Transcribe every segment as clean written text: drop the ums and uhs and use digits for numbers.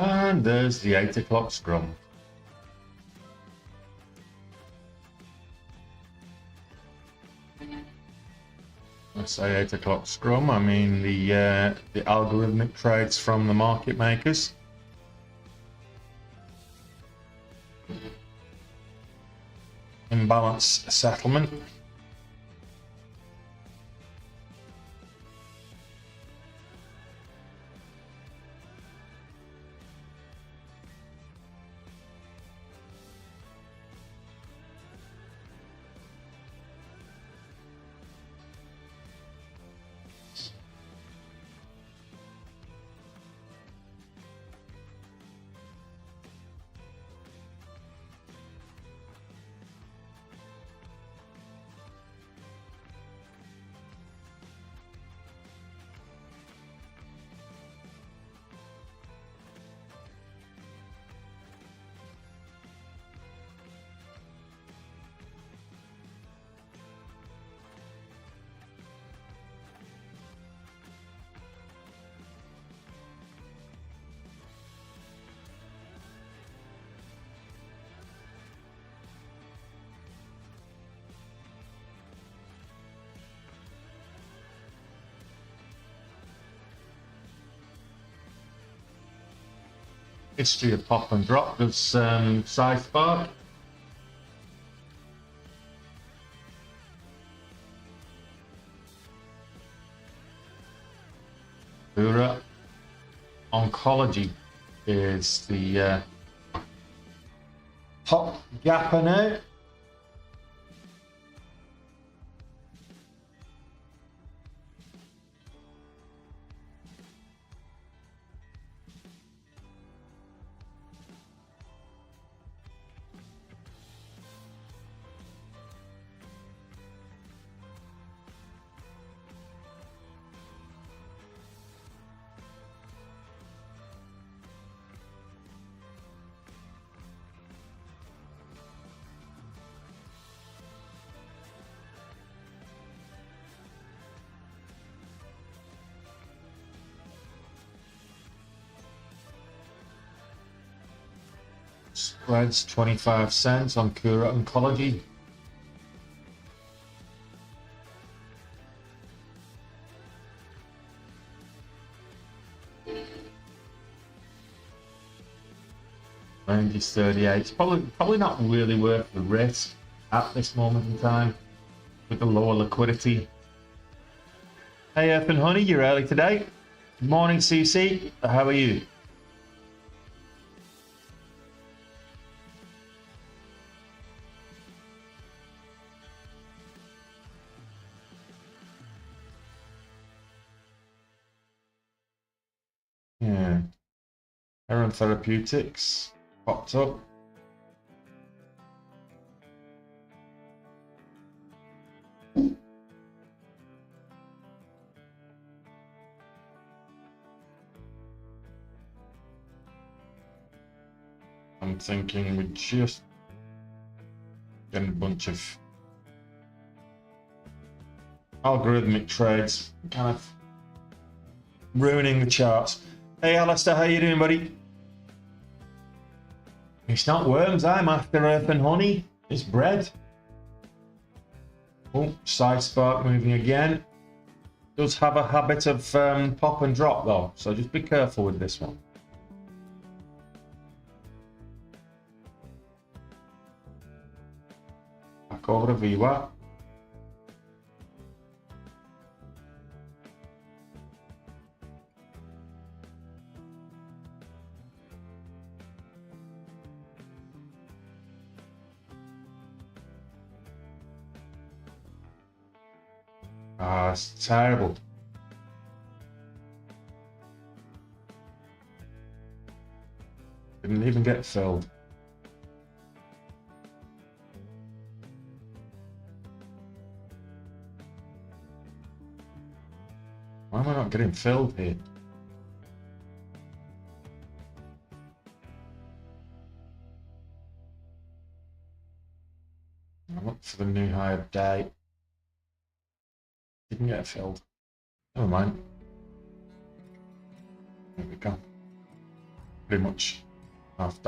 And there's the 8 o'clock scrum. I say 8 o'clock scrum, I mean the algorithmic trades from the market makers. Imbalance settlement. History of pop and drop. Does size spark? Pura Oncology is the top gapper now. Spreads 25 cents on Cura Oncology. Range is 38. It's probably not really worth the risk at this moment in time with the lower liquidity. Hey Earth and Honey, you're early today. Good morning, CC. How are you? Yeah. Heron Therapeutics popped up. I'm thinking we just get a bunch of algorithmic trades, kind of ruining the charts. Hey Alistair, how you doing, buddy? It's not worms I'm after, Earth and Honey. It's bread. Oh, side spark moving again. Does have a habit of pop and drop though, so just be careful with this one. Back over to VWAP. Ah, it's terrible. Didn't even get filled. Why am I not getting filled here? I look for the new high of day. Didn't get filled. Never mind. There we go. pretty much $half.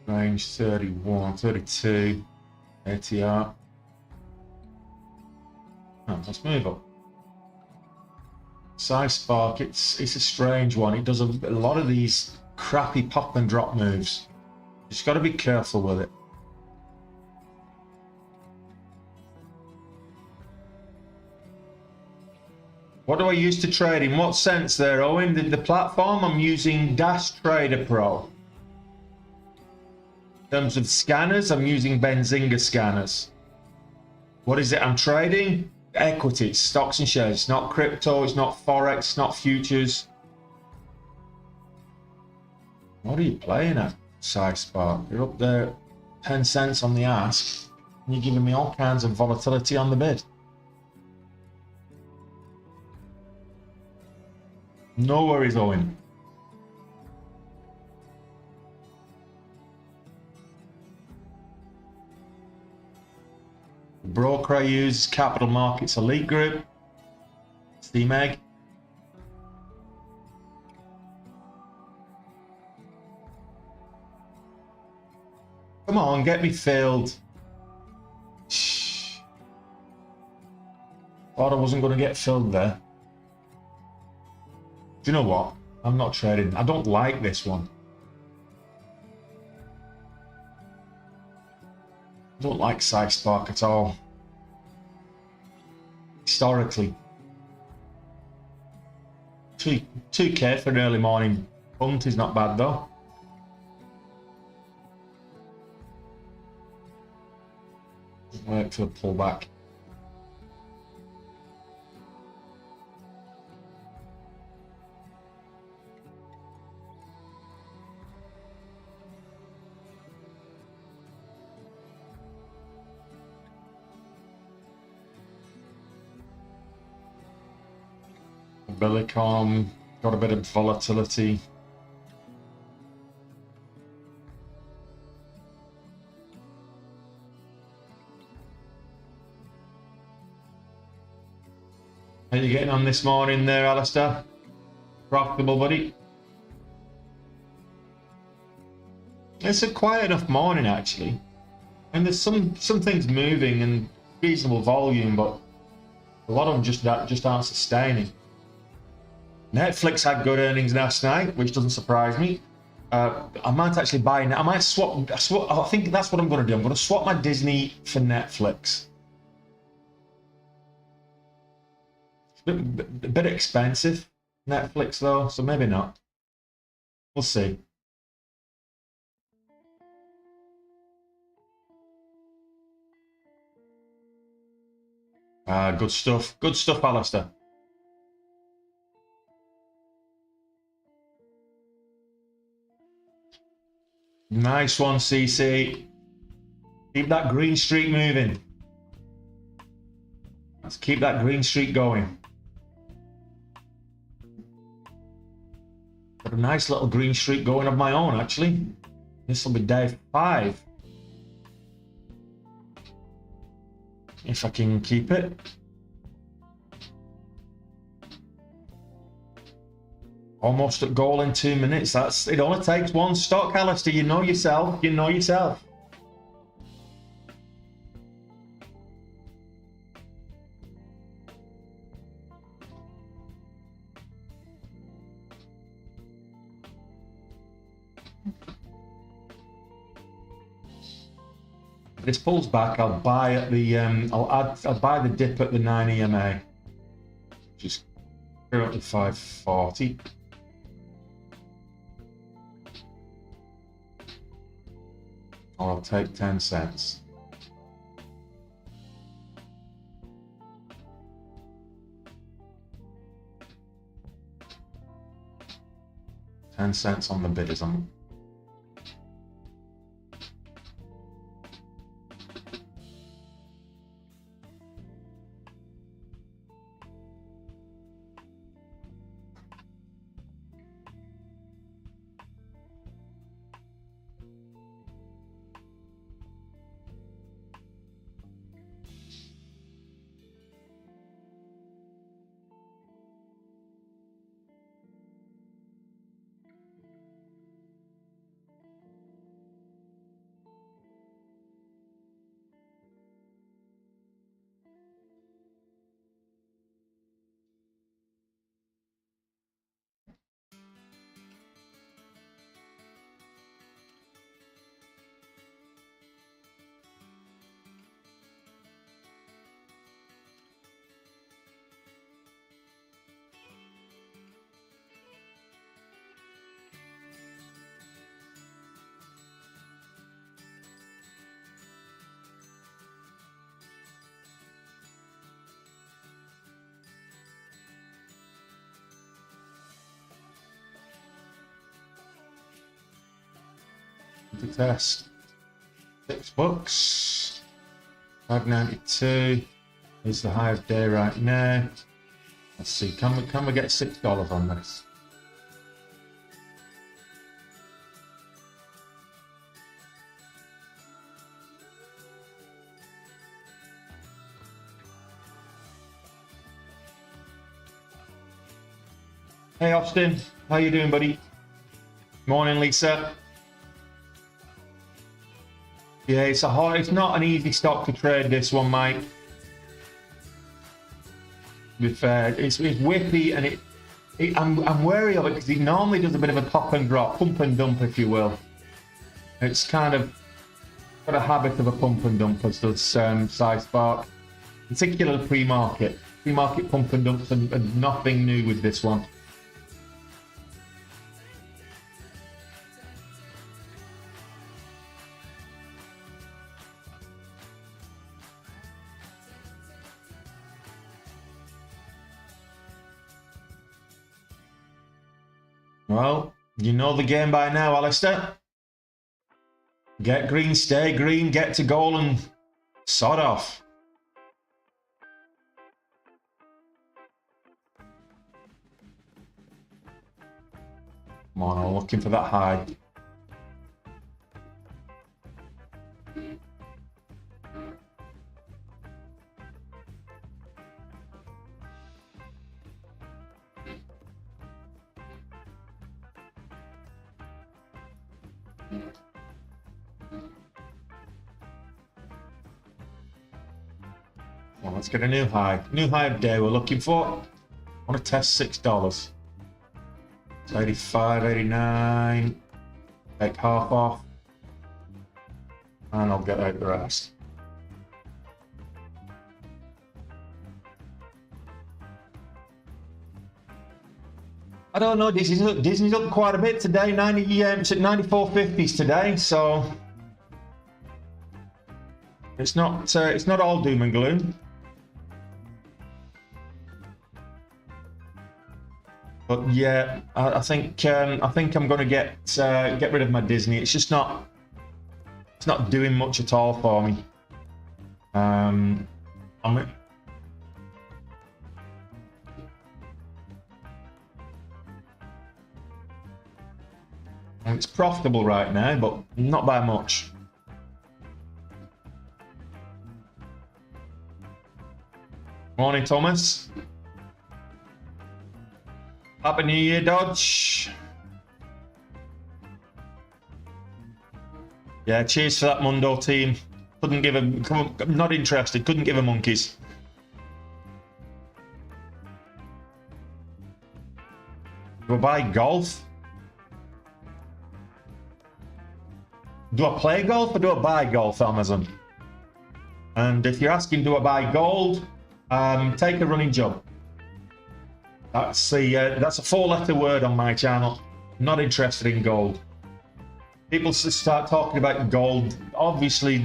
Range 31, 32, ATR. Oh, let's move up. Size Spark, it's a strange one. It does a lot of these crappy pop and drop moves. Just got to be careful with it. What do I use to trade? In what sense there, Owen? The platform, I'm using Dash Trader Pro. In terms of scanners, I'm using Benzinga scanners. What is it I'm trading? Equities, stocks and shares. It's not crypto, it's not forex, it's not futures. What are you playing at, SciSpark? You're up there 10 cents on the ask, and you're giving me all kinds of volatility on the bid. No worries, Owen. The broker I use is Capital Markets Elite Group, CMEG. Come on, get me filled. Thought I wasn't going to get filled there. Do you know what? I'm not trading. I don't like this one. I don't like SciSpark at all. Historically. 2K for an early morning punt is not bad though. Work for the pullback. Bellicom got a bit of volatility. How are you getting on this morning there, Alistair? Profitable, buddy? It's a quiet enough morning actually, and there's some things moving and reasonable volume, but a lot of them just aren't sustaining. Netflix had good earnings last night, which doesn't surprise me. I might actually buy. I might swap. I think that's what I'm going to do. I'm going to swap my Disney for Netflix. It's a bit expensive, Netflix though, so maybe not. We'll see. Good stuff. Good stuff, Alistair. Nice one, CC. Keep that green streak moving. Let's keep that green streak going. Got a nice little green streak going of my own, actually. This will be day 5. If I can keep it. Almost at goal in 2 minutes. It only takes one stock, Alistair. You know yourself. You know yourself. If this pulls back, I'll buy at the I'll buy the dip at the 9 EMA, which is currently 540. Or I'll take 10 cents. $0.10 on the bidders. to test. $6. 5.92 is the high of day right now. Let's see, can we get $6 on this? Hey Austin, how you doing, buddy? Morning, Lisa. Yeah, it's not an easy stock to trade, this one, Mike. To be fair, it's whippy, and I'm wary of it because it normally does a bit of a pop and drop, pump and dump, if you will. It's kind of got a habit of a pump and dump, as does Spark, particularly pre-market. Pre-market pump and dumps and nothing new with this one. Well, you know the game by now, Alistair. Get green, stay green, get to goal and sod off. Come on, I'm looking for that high. Well, let's get a new high. New high of day we're looking for. I want to test $6. It's 85, 89. Take half off. And I'll get out the rest. I don't know, Disney's up quite a bit today. it's at 94.50s today, so it's not all doom and gloom. But yeah, I think I'm going to get rid of my Disney. It's just not doing much at all for me. And it's profitable right now, but not by much. Morning, Thomas. Happy New Year, Dodge. Yeah, cheers for that Mundo team. Couldn't give him. I'm not interested. Couldn't give a monkeys. Do I buy golf? Do I play golf or do I buy golf, Amazon? And if you're asking, do I buy gold? Take a running job. That's a 4-letter word on my channel. Not interested in gold. People start talking about gold, obviously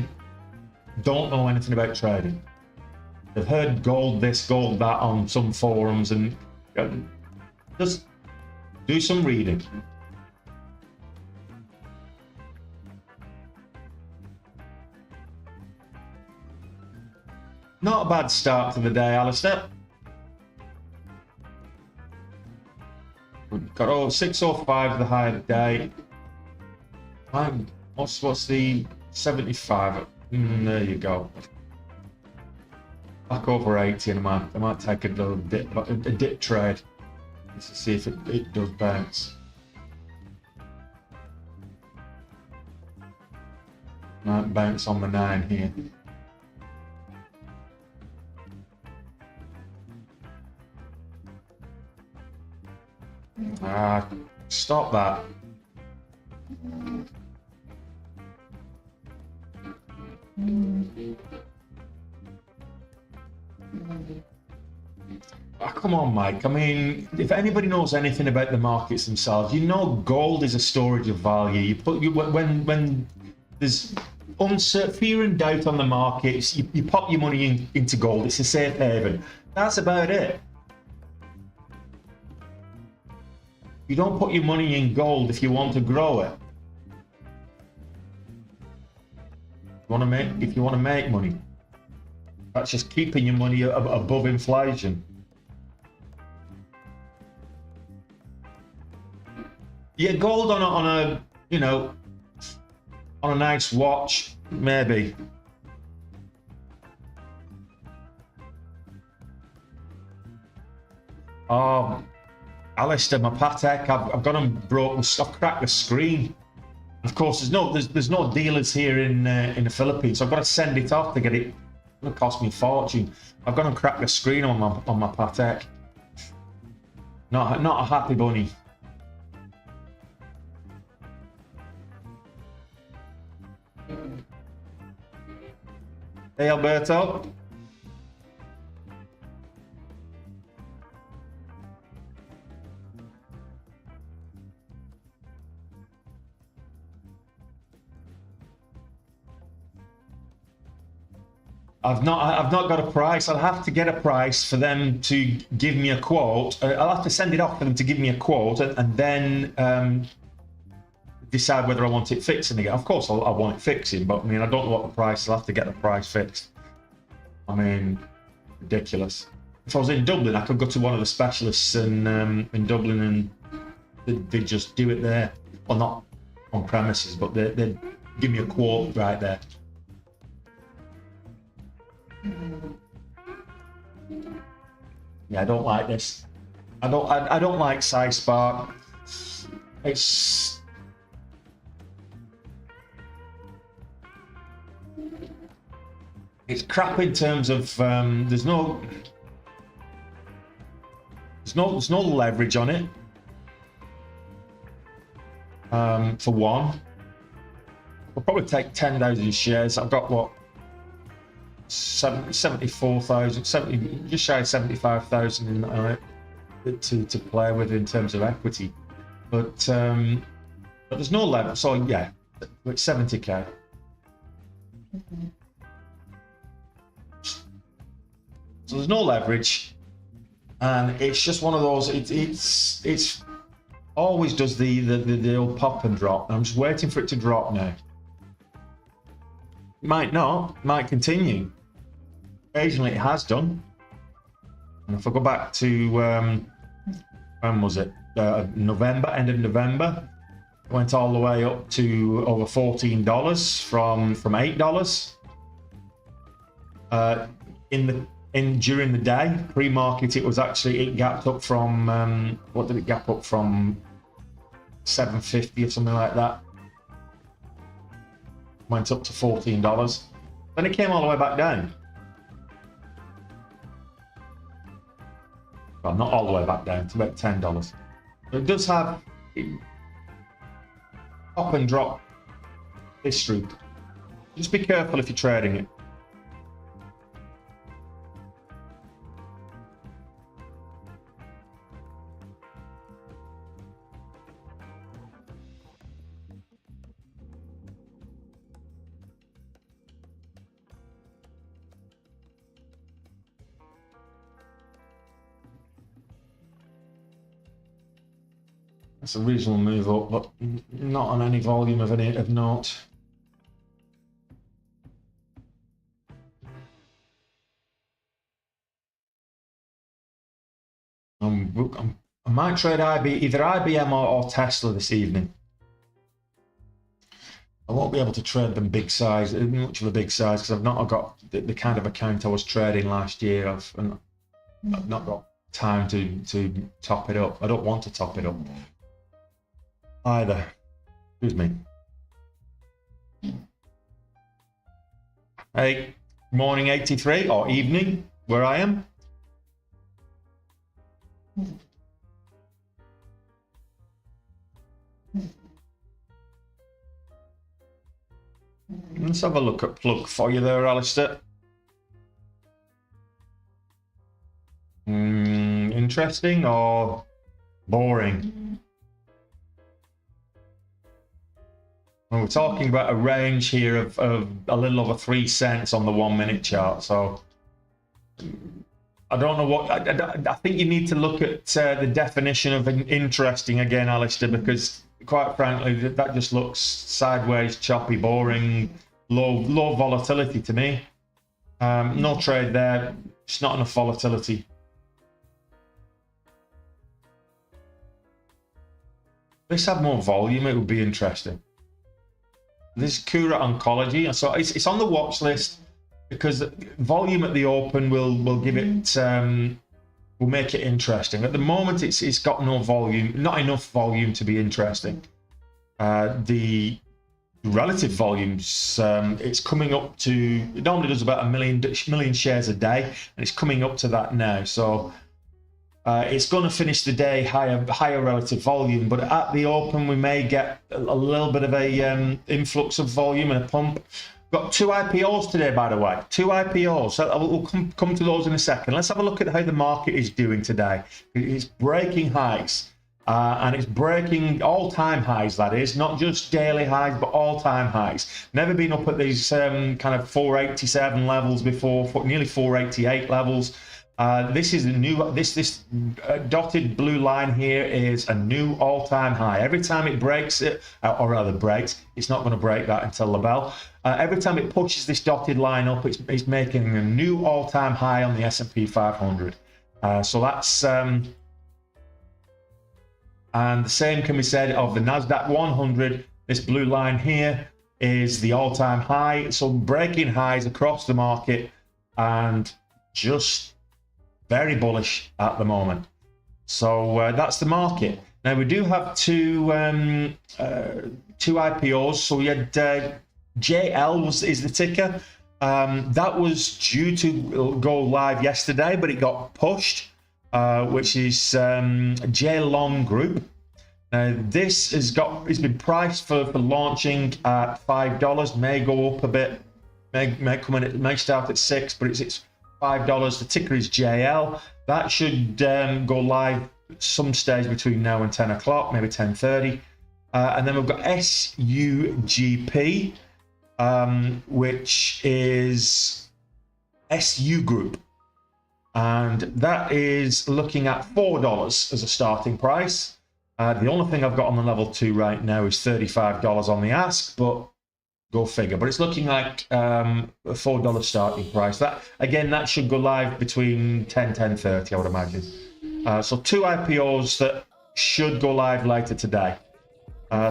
don't know anything about trading. They've heard gold this, gold that on some forums, and just do some reading. Not a bad start to the day, Alistair. We've got 605 the high of the day. What's the 75? There you go. Back over 80, and I might take a little dip trade just to see if it does bounce. Might bounce on the 9 here. Stop that. Come on, Mike. I mean, if anybody knows anything about the markets themselves, you know gold is a storage of value. When there's fear and doubt on the markets, you pop your money into gold. It's a safe haven. That's about it. You don't put your money in gold if you want to grow it. If you want to make money, that's just keeping your money above inflation. Yeah, gold on a you know, on a nice watch, maybe. Oh, Alistair, my Patek, I've got them broken. I've cracked the screen. Of course, there's no dealers here in the Philippines, so I've got to send it off to get it. It's going to cost me a fortune. I've got to crack the screen on my Patek. Not a happy bunny. Hey, Alberto. I've not got a price. I'll have to get a price for them to give me a quote. I'll have to send it off for them to give me a quote, and then decide whether I want it fixing again. Of course, I want it fixing, but I mean, I don't know what the price. I'll have to get the price fixed. I mean, ridiculous. If I was in Dublin, I could go to one of the specialists in Dublin, and they'd just do it there. Well, not on premises, but they'd give me a quote right there. Yeah, I don't like this. I don't like SciSpark. It's crap in terms of there's no leverage on it. For one, I'll probably take 10,000 shares. I've got what, 74,000, just shy of 75,000 to play with in terms of equity, but there's no leverage. So yeah, it's 70k. So there's no leverage, and it's just one of those. It's always does the old pop and drop. I'm just waiting for it to drop now. Might not, might continue. Occasionally it has done. And if I go back to when was it? November, end of November, it went all the way up to over $14 from $8. During the day, pre-market, it gapped up from what did it gap up from? 750 or something like that. Went up to $14. Then it came all the way back down. Well, not all the way back down, to about $10. It does have up and drop history. Just be careful if you're trading it. It's a reasonable move up, but not on any volume of note. I might trade either IBM or Tesla this evening. I won't be able to trade them big size, much of a big size, because I've not got the kind of account I was trading last year. I've not got time to top it up. I don't want to top it up either. Excuse me. Hey, morning 83 or evening where I am. Let's have a look at plug for you there, Alistair. Interesting or boring? Well, we're talking about a range here of a little over 3 cents on the 1 minute chart. So I don't know what, I think you need to look at the definition of interesting again, Alistair, because quite frankly, that just looks sideways, choppy, boring, low volatility to me. No trade there. It's not enough volatility. Let's have more volume. It would be interesting. This is Cura Oncology, so it's on the watch list because volume at the open will give it will make it interesting. At the moment, it's got no volume, not enough volume to be interesting. The relative volumes, it's coming up to, it normally does about a million shares a day, and it's coming up to that now. So it's going to finish the day higher relative volume, but at the open we may get a little bit of a influx of volume and a pump. Got 2 IPOs today, by the way. 2 IPOs. So we'll come to those in a second. Let's have a look at how the market is doing today. It's breaking highs, and it's breaking all-time highs. That is not just daily highs, but all-time highs. Never been up at these kind of 487 levels before, nearly 488 levels. This is a new, this dotted blue line here is a new all-time high. Every time it breaks it, or rather breaks, it's not going to break that until the bell. Every time it pushes this dotted line up, it's making a new all-time high on the S&P 500. So that's, and the same can be said of the NASDAQ 100. This blue line here is the all-time high. So breaking highs across the market and just very bullish at the moment. So that's the market. Now we do have two IPOs. So we had JL is the ticker. That was due to go live yesterday, but it got pushed, which is J Long Group. Now this it's been priced for launching at $5. May go up a bit. May come in. It may start at $6, but it's $5. The ticker is JL. That should go live some stage between now and 10 o'clock, maybe 10:30. And then we've got SUGP, which is SU Group. And that is looking at $4 as a starting price. The only thing I've got on the level 2 right now is $35 on the ask, but go figure. But it's looking like a $4 starting price. That again, that should go live between 10:30, I would imagine. So 2 IPOs that should go live later today.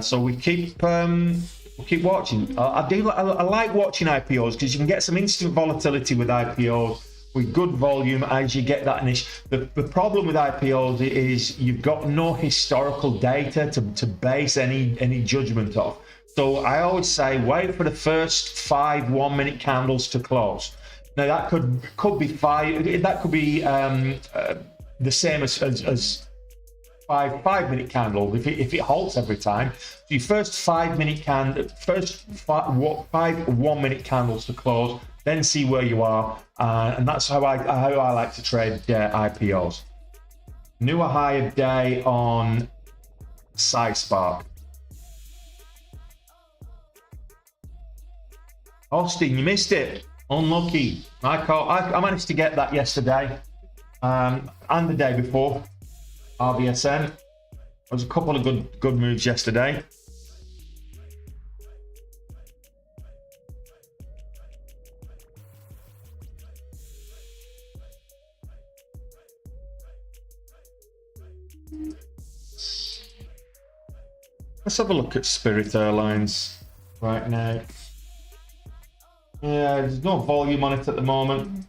So we keep watching. I like watching IPOs because you can get some instant volatility with IPOs with good volume as you get that niche. The problem with IPOs is you've got no historical data to base any judgment off. So I always say wait for the first 5 1-minute candles to close. Now that could be 5. That could be the same as 5 5-minute candles if it halts every time. So your first 5 1-minute candles to close, then see where you are, and that's how I like to trade IPOs. New high of day on SciSpark. Austin, you missed it. Unlucky. I managed to get that yesterday and the day before. RBSN. There was a couple of good moves yesterday. Let's have a look at Spirit Airlines right now. Yeah, there's no volume on it at the moment.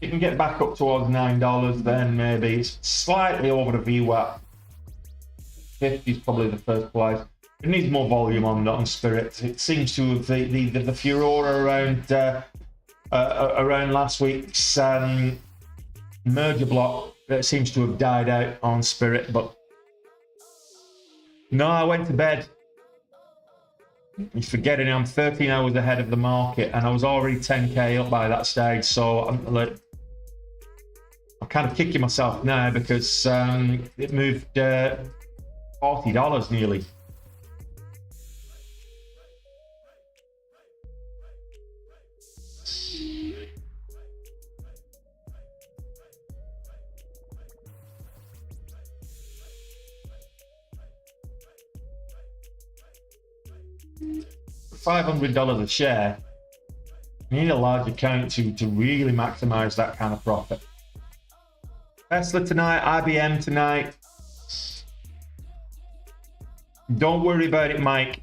It can get back up towards $9, then maybe it's slightly over the VWAP. 50 is probably the first place. It needs more volume on Spirit. It seems to have the furore around last week's merger block. It seems to have died out on Spirit, but no, I went to bed. You're forgetting I'm 13 hours ahead of the market, and I was already 10k up by that stage. So I'm kind of kicking myself now because it moved $40 nearly. $500 a share, you need a large account to really maximize that kind of profit. Tesla tonight, IBM tonight. Don't worry about it, Mike.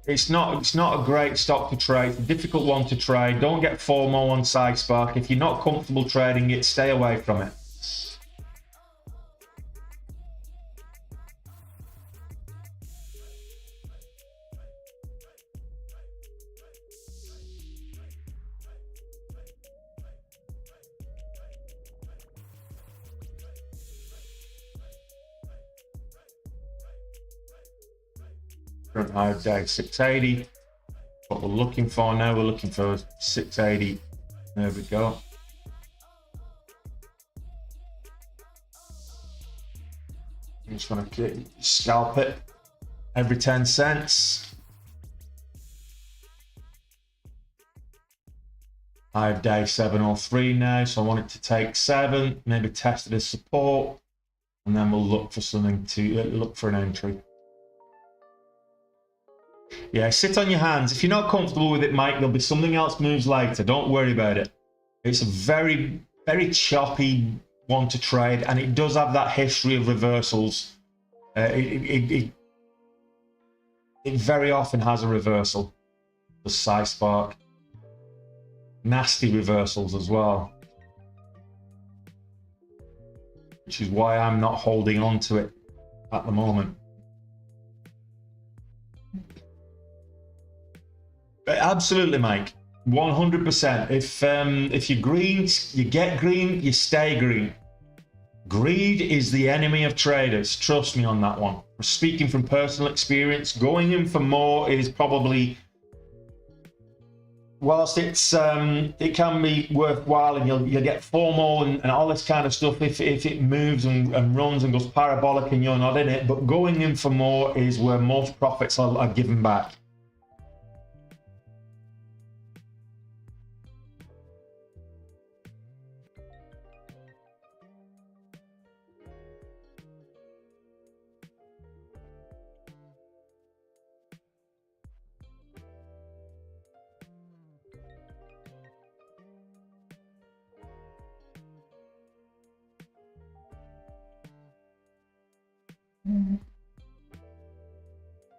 It's not a great stock to trade. It's a difficult one to trade. Don't get FOMO on SciSpark. If you're not comfortable trading it, stay away from it. Current high of day 680. What we're looking for now, we're looking for 680. There we go. I'm just going to scalp it every 10 cents. High of day 703 now, so I want it to take 7, maybe test it as support, and then we'll look for something to look for an entry. Yeah, sit on your hands. If you're not comfortable with it, Mike, there'll be something else moves later. Don't worry about it. It's a very, very choppy one to trade, and it does have that history of reversals. It very often has a reversal. The SciSpark. Nasty reversals as well. Which is why I'm not holding on to it at the moment. Absolutely, Mike. 100%. If you're green, you get green, you stay green. Greed is the enemy of traders. Trust me on that one. Speaking from personal experience, going in for more is probably, whilst it can be worthwhile, and you'll get FOMO and all this kind of stuff if it moves and runs and goes parabolic and you're not in it. But going in for more is where most profits are given back.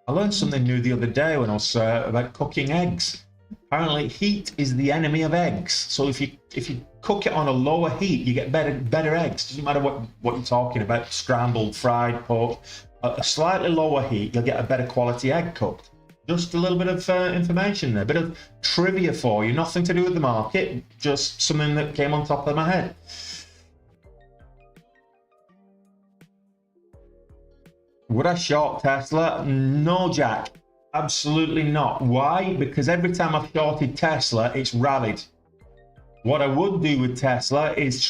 I learned something new the other day when I was about cooking eggs. Apparently, heat is the enemy of eggs. So if you cook it on a lower heat, you get better eggs. Doesn't matter what you're talking about, scrambled, fried, poached. At a slightly lower heat, you'll get a better quality egg cooked. Just a little bit of information there, a bit of trivia for you. Nothing to do with the market, just something that came on top of my head. Would I short Tesla? No, Jack. Absolutely not. Why? Because every time I've shorted Tesla, it's rallied. What I would do with Tesla is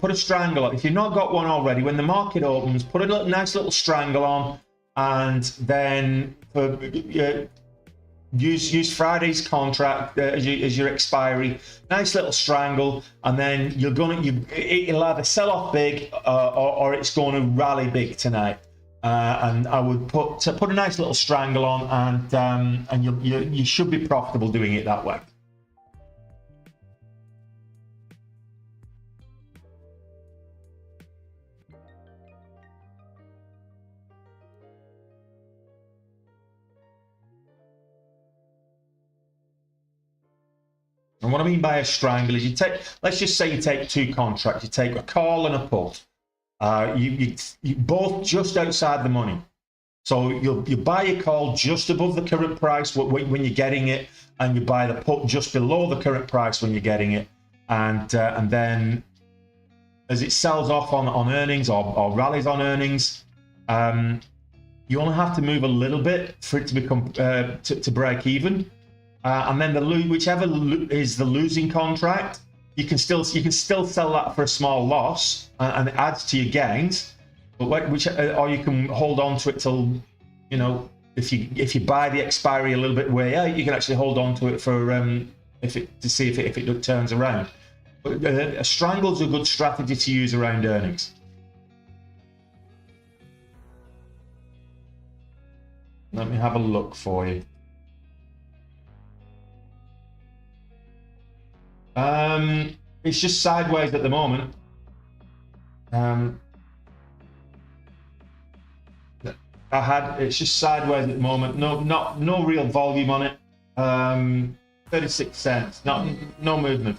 put a strangle on. If you've not got one already, when the market opens, put a nice little strangle on, and then use Friday's contract as your expiry. Nice little strangle, and then it'll either sell off big or it's going to rally big tonight. And I would put a nice little strangle on, and you should be profitable doing it that way. And what I mean by a strangle is let's just say you take 2 contracts. You take a call and a put. You both just outside the money. So you buy your call just above the current price when you're getting it, and you buy the put just below the current price when you're getting it. And then as it sells off on earnings or rallies on earnings, you only have to move a little bit for it to become to break even. And then whichever is the losing contract, you can still sell that for a small loss, and it adds to your gains. But or you can hold on to it till, if you buy the expiry a little bit way out, you can actually hold on to it for to see if it turns around. But a strangle is a good strategy to use around earnings. Let me have a look for you. It's just sideways at the moment. It's just sideways at the moment. No real volume on it. 36 cents. No movement.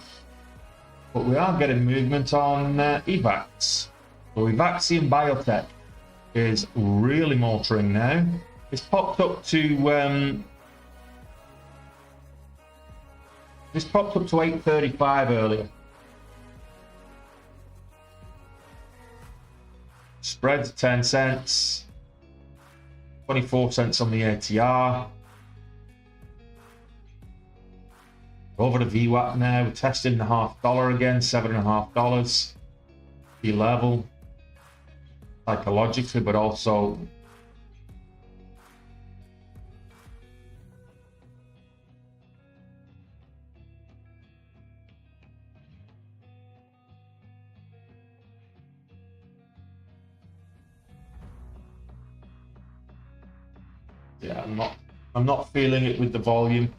But we are getting movement on EVAX. So Evaxian Biotech is really motoring now. It's popped up to 835 earlier. Spread's 10 cents. 24 cents on the ATR. Over to VWAP now. We're testing the $0.5 again, $7.5. Key level. Psychologically, but also yeah, I'm not feeling it with the volume.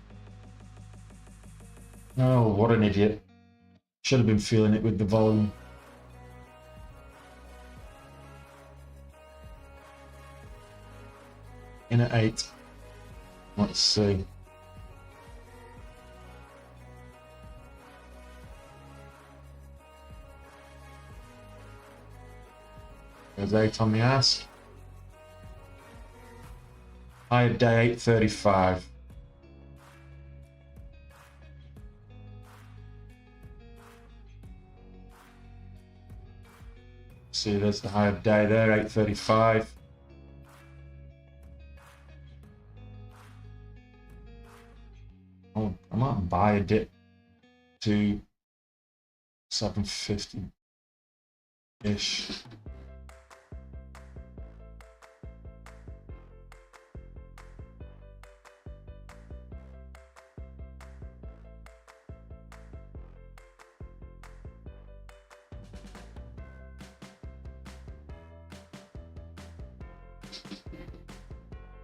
Oh, what an idiot. Should have been feeling it with the volume. In at 8. Let's see. There's 8 on the ask. High day 835. See, there's the high day there, 835. Oh, I might buy a dip to 750-ish.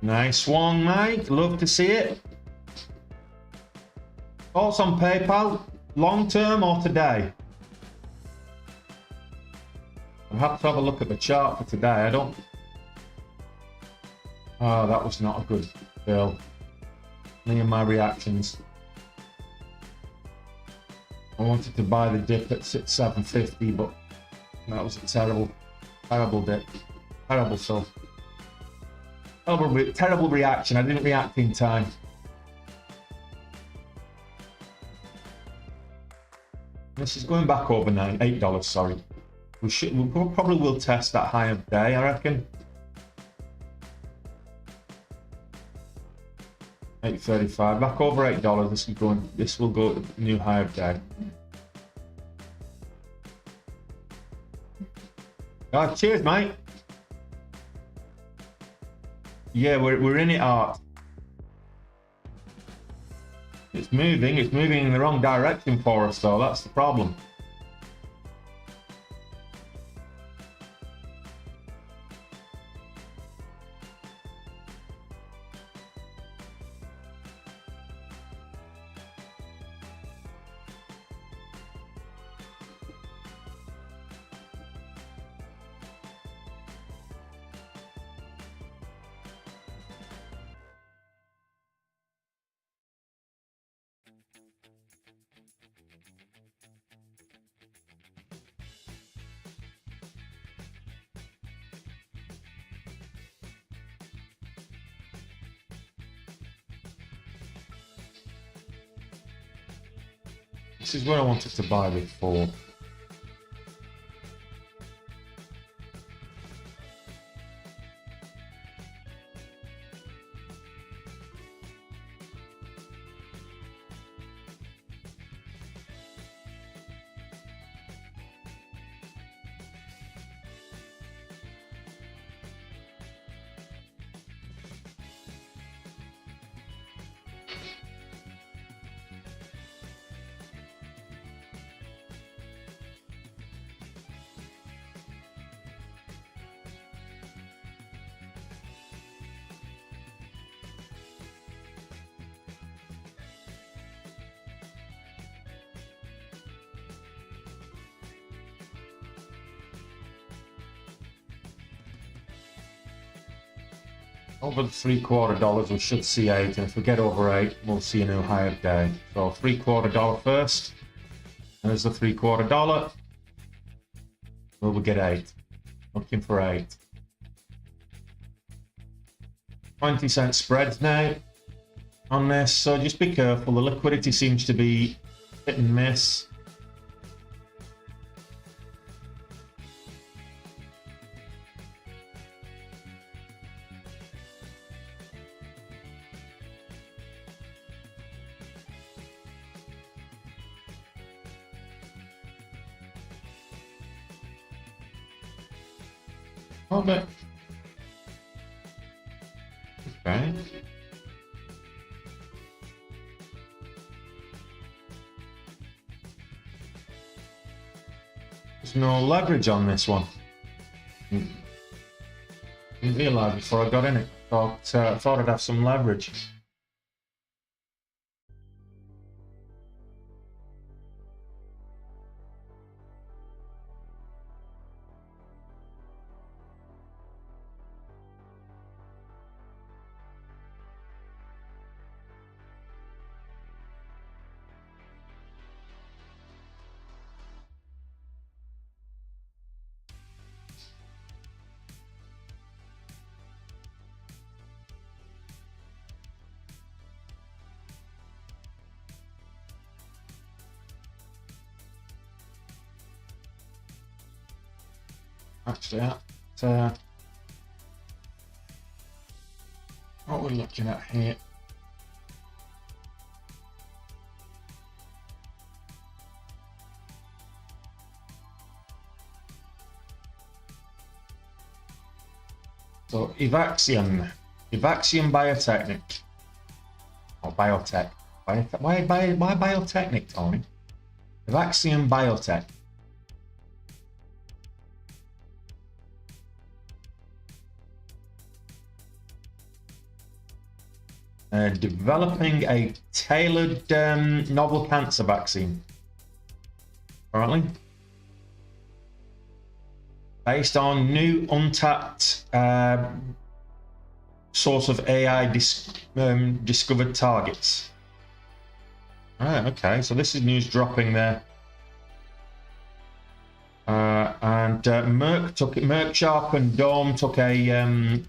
Nice one, Mike. Love to see it. Thoughts on PayPal, long term or today? I'll have to have a look at the chart for today. I don't. Oh, that was not a good fill. Me and my reactions. I wanted to buy the dip at 750, but that was a terrible dip. Terrible fill. Terrible reaction. I didn't react in time. This is going back over $8. Sorry, we probably will test that high of day. I reckon 835 back over $8. This will go new high of day. Oh, cheers, mate. Yeah, we're in it, Art. It's moving in the wrong direction for us though, that's the problem. This is what I wanted to buy before. Over the $0.75, we should see 8, and if we get over 8, we'll see a new high of day. So $0.75 first. There's the $0.75. Will we get 8? Looking for 8. 20-cent spreads now on this, so just be careful. The liquidity seems to be hit and miss. Okay. Okay. There's no leverage on this one. Didn't realise before I got in it. Thought I'd have some leverage. Actually, what we're looking at here. So Evaxion Biotech, or Biotech. Why Biotechnic, Tony? Evaxion Biotech. Developing a tailored novel cancer vaccine, apparently, based on new untapped source of AI discovered targets. Right, okay, so this is news dropping there. And Merck Sharp and Dome took a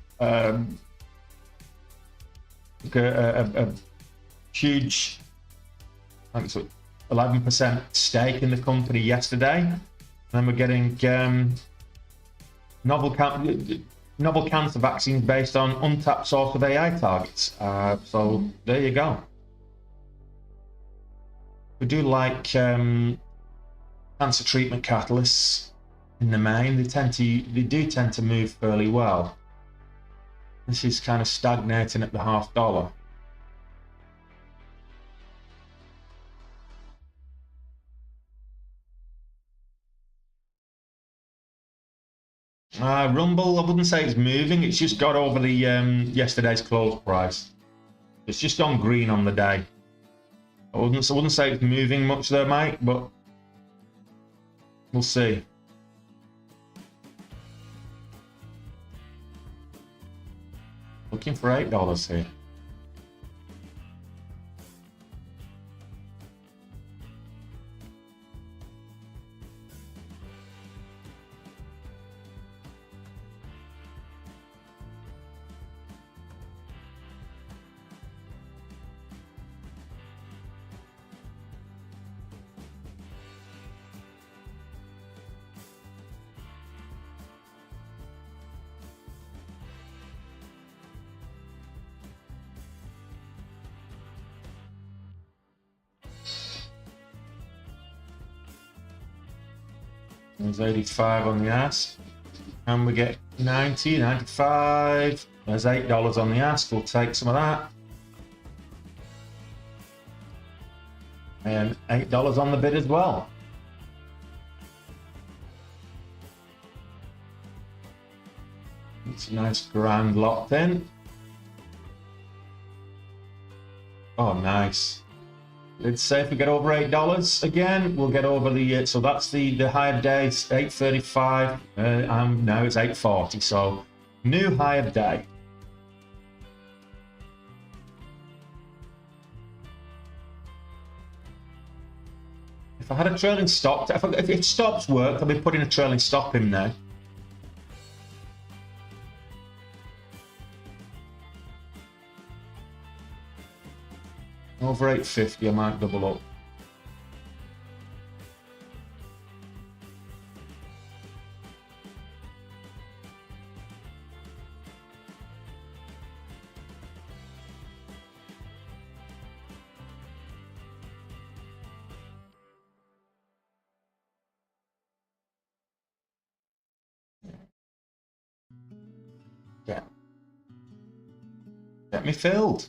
huge, I think it's 11% stake in the company yesterday. And then we're getting novel cancer vaccines based on untapped source of AI targets. So there you go. We do like cancer treatment catalysts in the main. They do tend to move fairly well. This is kind of stagnating at the $0.50. Rumble, I wouldn't say it's moving. It's just got over the yesterday's close price. It's just on green on the day. I wouldn't say it's moving much there, mate, but we'll see. Looking for $8 here. There's 85 on the ask, and we get 90, 95. There's $8 on the ask. We'll take some of that, and $8 on the bid as well. It's a nice grand locked in. Oh, nice. Let's say if we get over $8 again, we'll get over the so that's the high of day. It's 8.35, and now it's 8.40. So new high of day. If I had a trailing stop, if it stops work, I'll be putting a trailing stop in there. Over 850, I might double up. Yeah. Get me filled.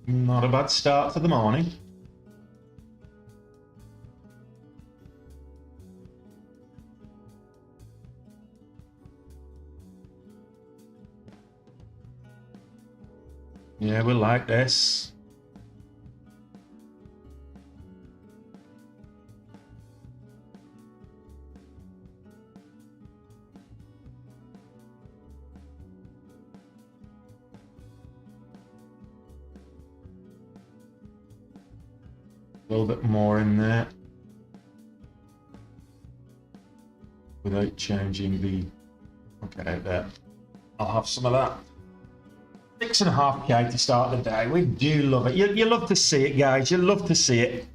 Not a bad start to the morning. Yeah, we like this. A little bit more in there without changing the. Okay, out there. I'll have some of that. 6.5k to start the day. We do love it. You love to see it, guys. You love to see it.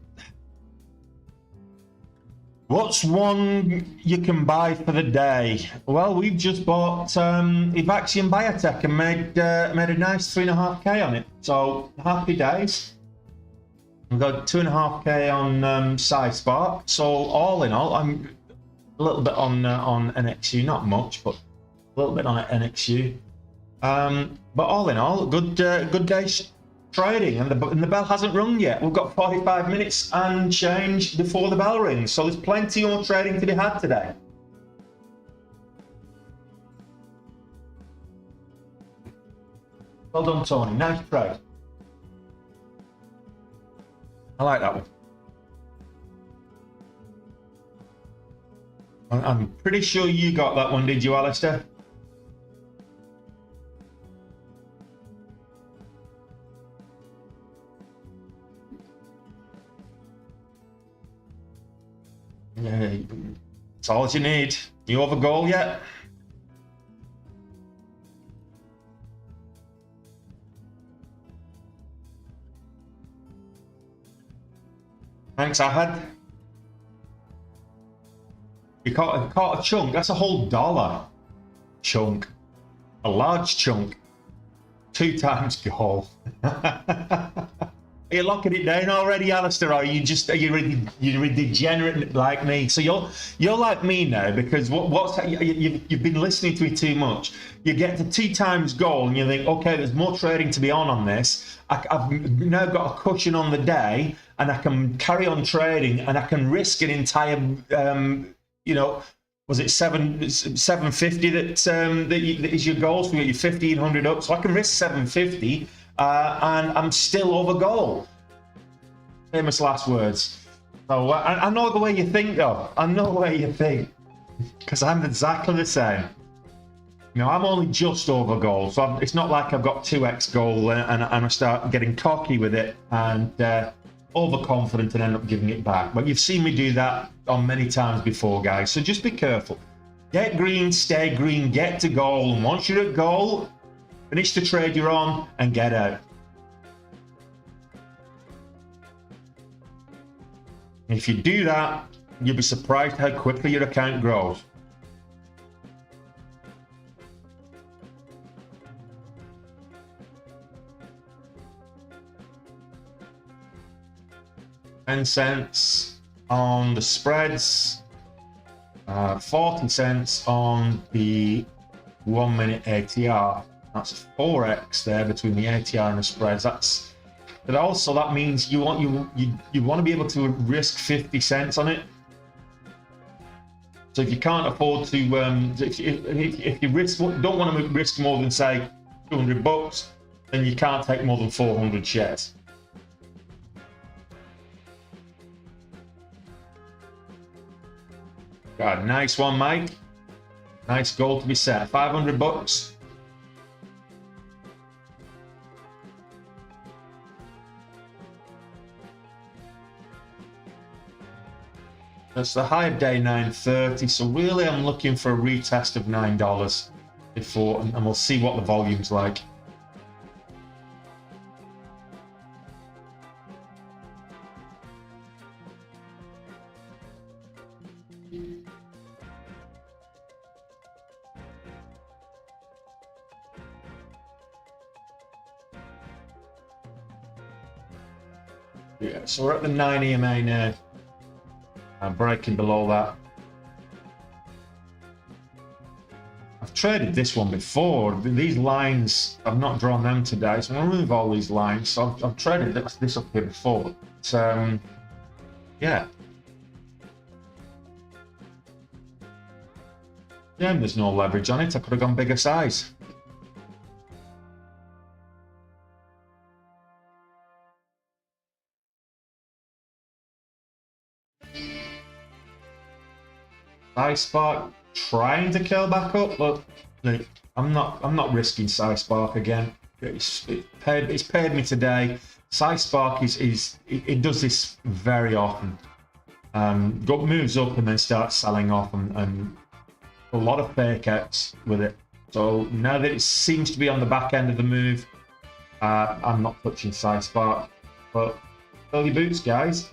What's one you can buy for the day? Well, we've just bought Evaxion Biotech and made a nice 3.5k on it. So happy days. We've got 2.5k on SciSpark. So all in all, I'm a little bit on NXU, not much, but a little bit on NXU. But all in all, good day's trading, and the bell hasn't rung yet. We've got 45 minutes and change before the bell rings, so there's plenty more trading to be had today. Well done, Tony. Nice trade. I like that one. I'm pretty sure you got that one, did you, Alistair? Yeah, that's all you need. You over goal yet? Thanks, Ahad. You caught a chunk. That's a whole dollar chunk. A large chunk. 2 times goal. Are you locking it down already, Alistair? Or are you you're degenerate like me? So you're like me now, because you've been listening to me too much. You get to 2 times goal and you think, okay, there's more trading to be on this. I've now got a cushion on the day, and I can carry on trading, and I can risk an entire, was it 750 that is your goal? So you get your 1,500 up. So I can risk 750. And I'm still over goal. Famous last words. So I know the way you think, though. I know the way you think, because I'm exactly the same. I'm only just over goal, so it's not like I've got 2x goal and I start getting cocky with it and overconfident and end up giving it back. But you've seen me do that on many times before, guys. So just be careful. Get green, stay green, get to goal, and once you're at goal, finish the trade you're on and get out. If you do that, you'll be surprised how quickly your account grows. $0.10 on the spreads, 40 cents on the 1 minute ATR. That's 4x there between the ATR and the spreads. But also that means you want to be able to risk 50 cents on it. So if you can't afford to, if you don't want to risk more than say $200, then you can't take more than 400 shares. Got a nice one, Mike. Nice goal to be set. 500 bucks. That's the high of day 930. So really, I'm looking for a retest of $9 before, and we'll see what the volume's like. Yeah, so we're at the 9 EMA now. I'm breaking below that. I've traded this one before. These lines, I've not drawn them today, so I'm going to remove all these lines. So I've traded this up here before. But, yeah. Yeah, there's no leverage on it. I could have gone bigger size. Spark trying to curl back up, but look, I'm not risking Spark again. It's paid me today. Spark it does this very often. Moves up and then starts selling off, and a lot of fake outs with it. So now that it seems to be on the back end of the move, I'm not touching Spark. But fill your boots, guys.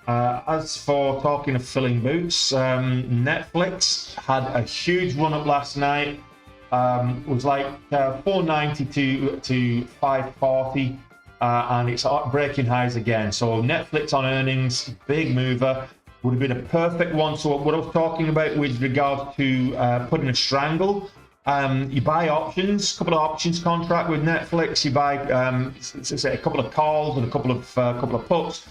As for talking of filling boots, Netflix had a huge run up last night. It was like 490 to 540, and it's breaking highs again. So Netflix on earnings, big mover, would have been a perfect one. So what I was talking about with regard to putting a strangle, you buy options, a couple of options contract with Netflix. You buy a couple of calls and a couple of puts.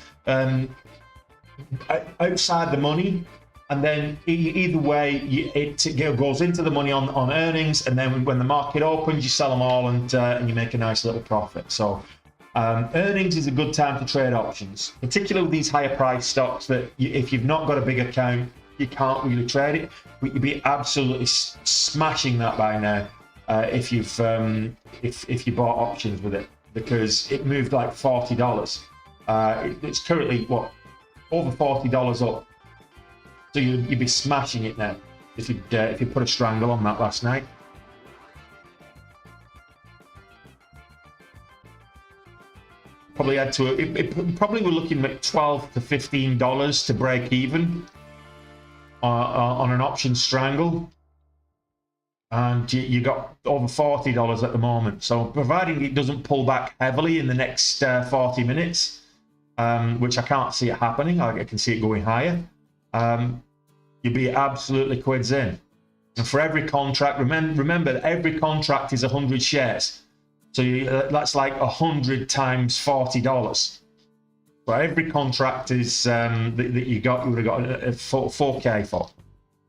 Outside the money, and then either way it goes into the money on earnings, and then when the market opens you sell them all, and you make a nice little profit. So earnings is a good time to trade options, particularly with these higher price stocks that if you've not got a big account you can't really trade it, but you'd be absolutely smashing that by now if you bought options with it, because it moved like $40. It's currently what, over $40 up, so you'd be smashing it now if you put a strangle on that last night. Probably had to. It probably we're looking at $12 to $15 to break even on an option strangle, and you got over $40 at the moment. So providing it doesn't pull back heavily in the next 40 minutes. Which I can't see it happening. I can see it going higher. You'd be absolutely quids in. And for every contract, remember that every contract is 100 shares. So that's like 100 times $40. So every contract is that you would have got a 4K for.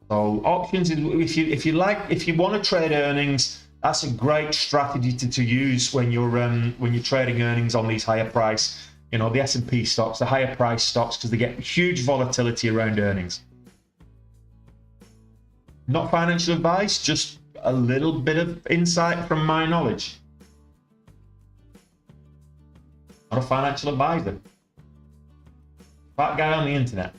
So options, if you want to trade earnings, that's a great strategy to use when you're trading earnings on these higher price. You know, the S&P stocks, the higher price stocks, because they get huge volatility around earnings. Not financial advice, just a little bit of insight from my knowledge. Not a financial advisor. Fat guy on the internet.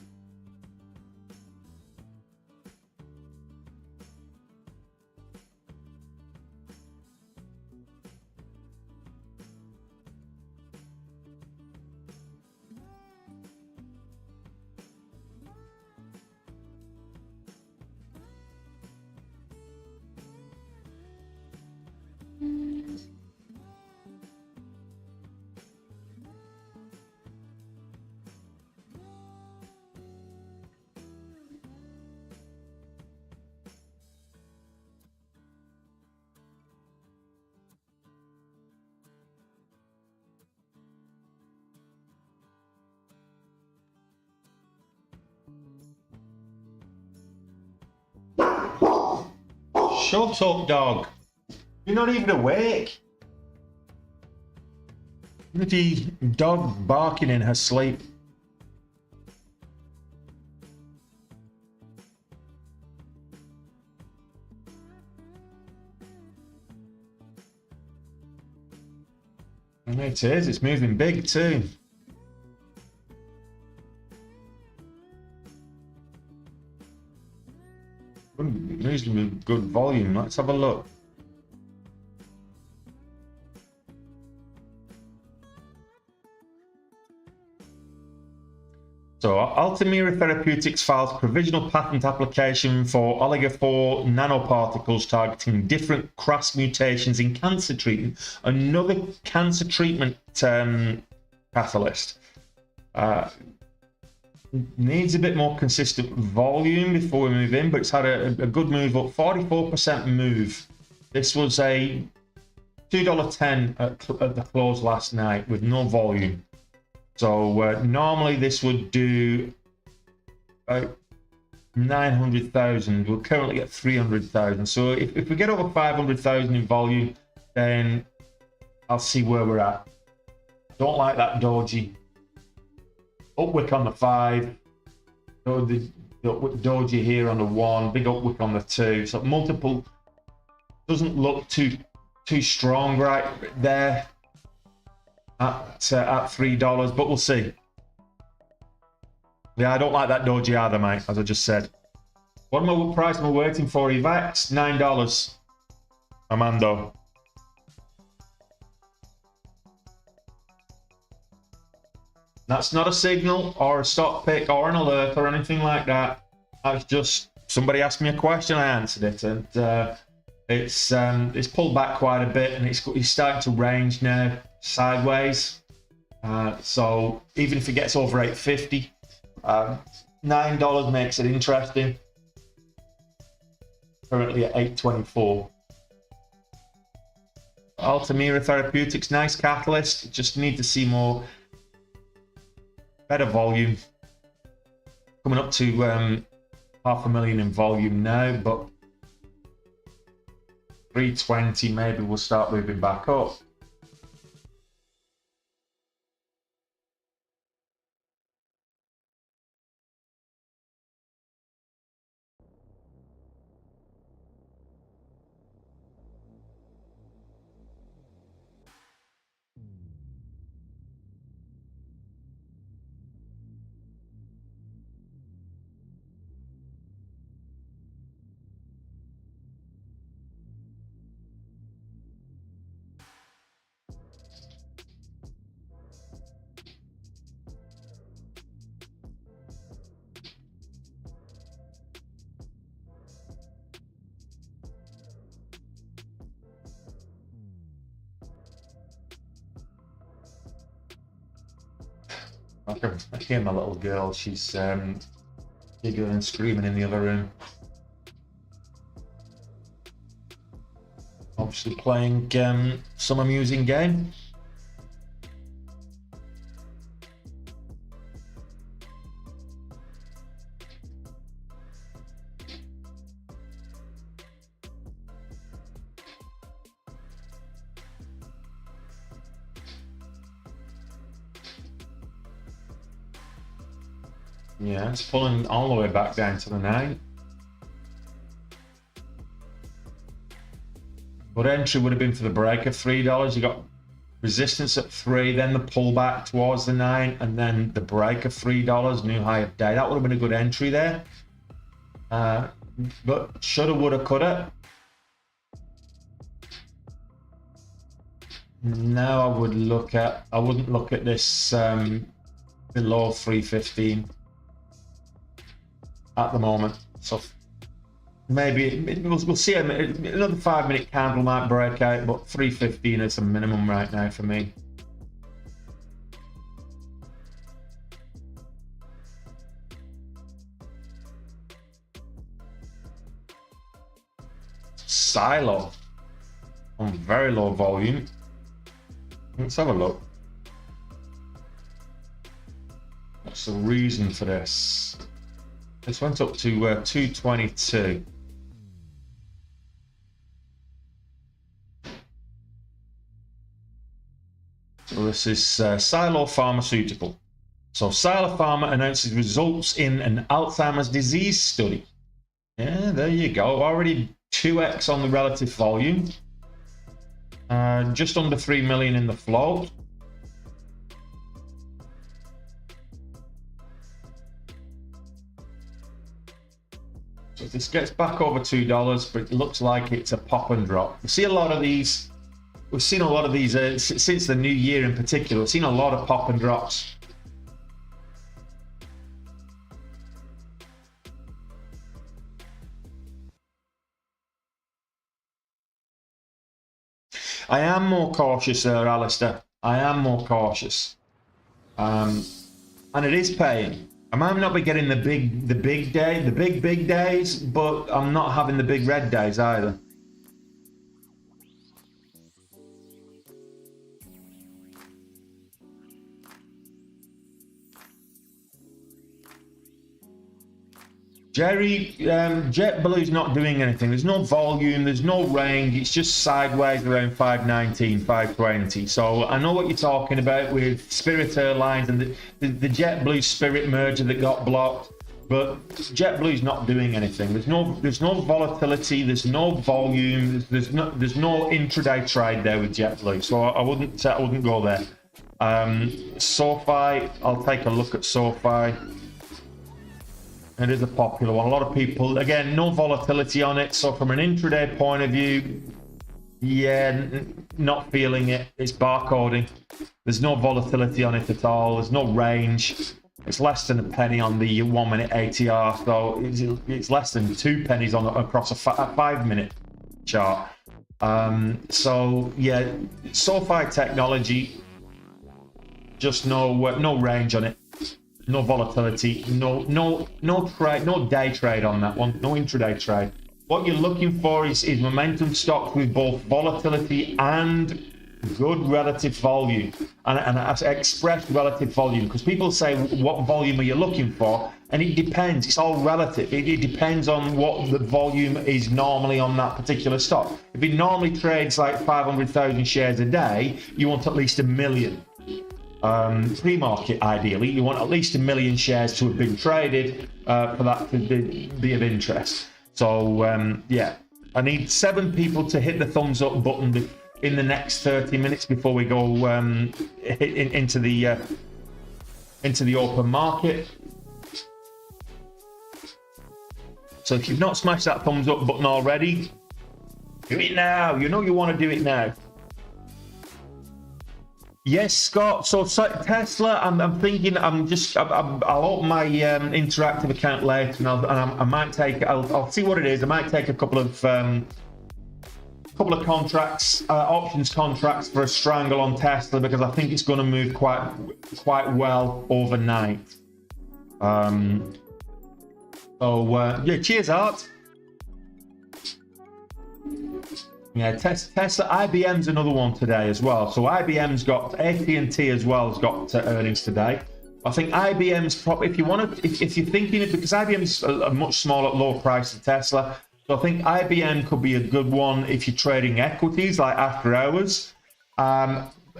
Shut up, dog. You're not even awake. The dog barking in her sleep. It is. It's moving big too. Reasonably good volume. Let's have a look. So, Altamira Therapeutics files provisional patent application for oligo-4 nanoparticles targeting different CRAS mutations in cancer treatment. Another cancer treatment catalyst. Needs a bit more consistent volume before we move in, but it's had a good move up, 44% move. This was a $2.10 at the close last night with no volume. So normally this would do about 900,000. We're currently at 300,000. So if we get over 500,000 in volume, then I'll see where we're at. Don't like that doji. Upwick on the 5. The doji here on the 1. Big upwick on the 2. So multiple doesn't look too strong right there. At $3, but we'll see. Yeah, I don't like that doji either, mate, as I just said. What price am I waiting for? Evax, $9. Armando. That's not a signal or a stock pick or an alert or anything like that. That's just somebody asked me a question, I answered it, and it's pulled back quite a bit, and it's starting to range now. Sideways, so even if it gets over 850, $9 makes it interesting. Currently at 824. Altamira Therapeutics, nice catalyst. Just need to see better volume. Coming up to 500,000 in volume now, but 320 maybe we'll start moving back up. I hear my little girl. She's giggling and screaming in the other room. Obviously playing some amusing game. Yeah, it's pulling all the way back down to the 9. But entry would have been for the break of $3. You got resistance at 3, then the pullback towards the 9, and then the break of $3, new high of day. That would have been a good entry there. But shoulda, woulda, coulda. Now I wouldn't look at this below 315 at the moment. So maybe we'll see another 5-minute candle might break out, but 315 is a minimum right now for me. Silo on very low volume. Let's have a look. What's the reason for this? This went up to 222. So this is Silo Pharmaceutical. So Silo Pharma announces results in an Alzheimer's disease study. Yeah, there you go. Already 2x on the relative volume. Just under 3 million in the float. So if this gets back over $2, but it looks like it's a pop and drop. We see a lot of these. We've seen a lot of these since the new year in particular. We've seen a lot of pop and drops. I am more cautious there, Alistair. I am more cautious, and it is paying. I might not be getting the big days, but I'm not having the big red days either. Jerry, JetBlue's not doing anything. There's no volume, there's no range. It's just sideways around 519, 520. So I know what you're talking about with Spirit Airlines and the JetBlue Spirit merger that got blocked. But JetBlue's not doing anything. There's no volatility. There's no volume. There's no intraday trade there with JetBlue. So I wouldn't go there. SoFi, I'll take a look at SoFi. It is a popular one. A lot of people, again, no volatility on it. So from an intraday point of view, yeah, not feeling it. It's barcoding. There's no volatility on it at all. There's no range. It's less than a penny on the 1 minute ATR. So it's less than 2 pennies across a 5 minute chart. So yeah, SoFi technology, just no range on it. No volatility, no day trade on that one, no intraday trade. What you're looking for is momentum stocks with both volatility and good relative volume, and expressed relative volume, because people say, what volume are you looking for? And it depends. It's all relative. It depends on what the volume is normally on that particular stock. If it normally trades like 500,000 shares a day, you want at least 1 million. Pre-market, ideally, you want at least 1 million shares to have been traded for that to be of interest. So yeah, I need 7 people to hit the thumbs up button in the next 30 minutes before we go into the open market. So if you've not smashed that thumbs up button already, do it now. You know you want to do it now. Yes, Scott. So Tesla, I'm thinking. I'll open my interactive account later, and I might take. I'll see what it is. I might take a couple of contracts, options contracts for a strangle on Tesla, because I think it's going to move quite well overnight. Yeah. Cheers, Art. Yeah, Tesla, IBM's another one today as well. So IBM's got, AT&T as well has got earnings today. I think IBM's probably, if you're thinking it, because IBM's a much smaller, low price than Tesla. So I think IBM could be a good one if you're trading equities like after hours.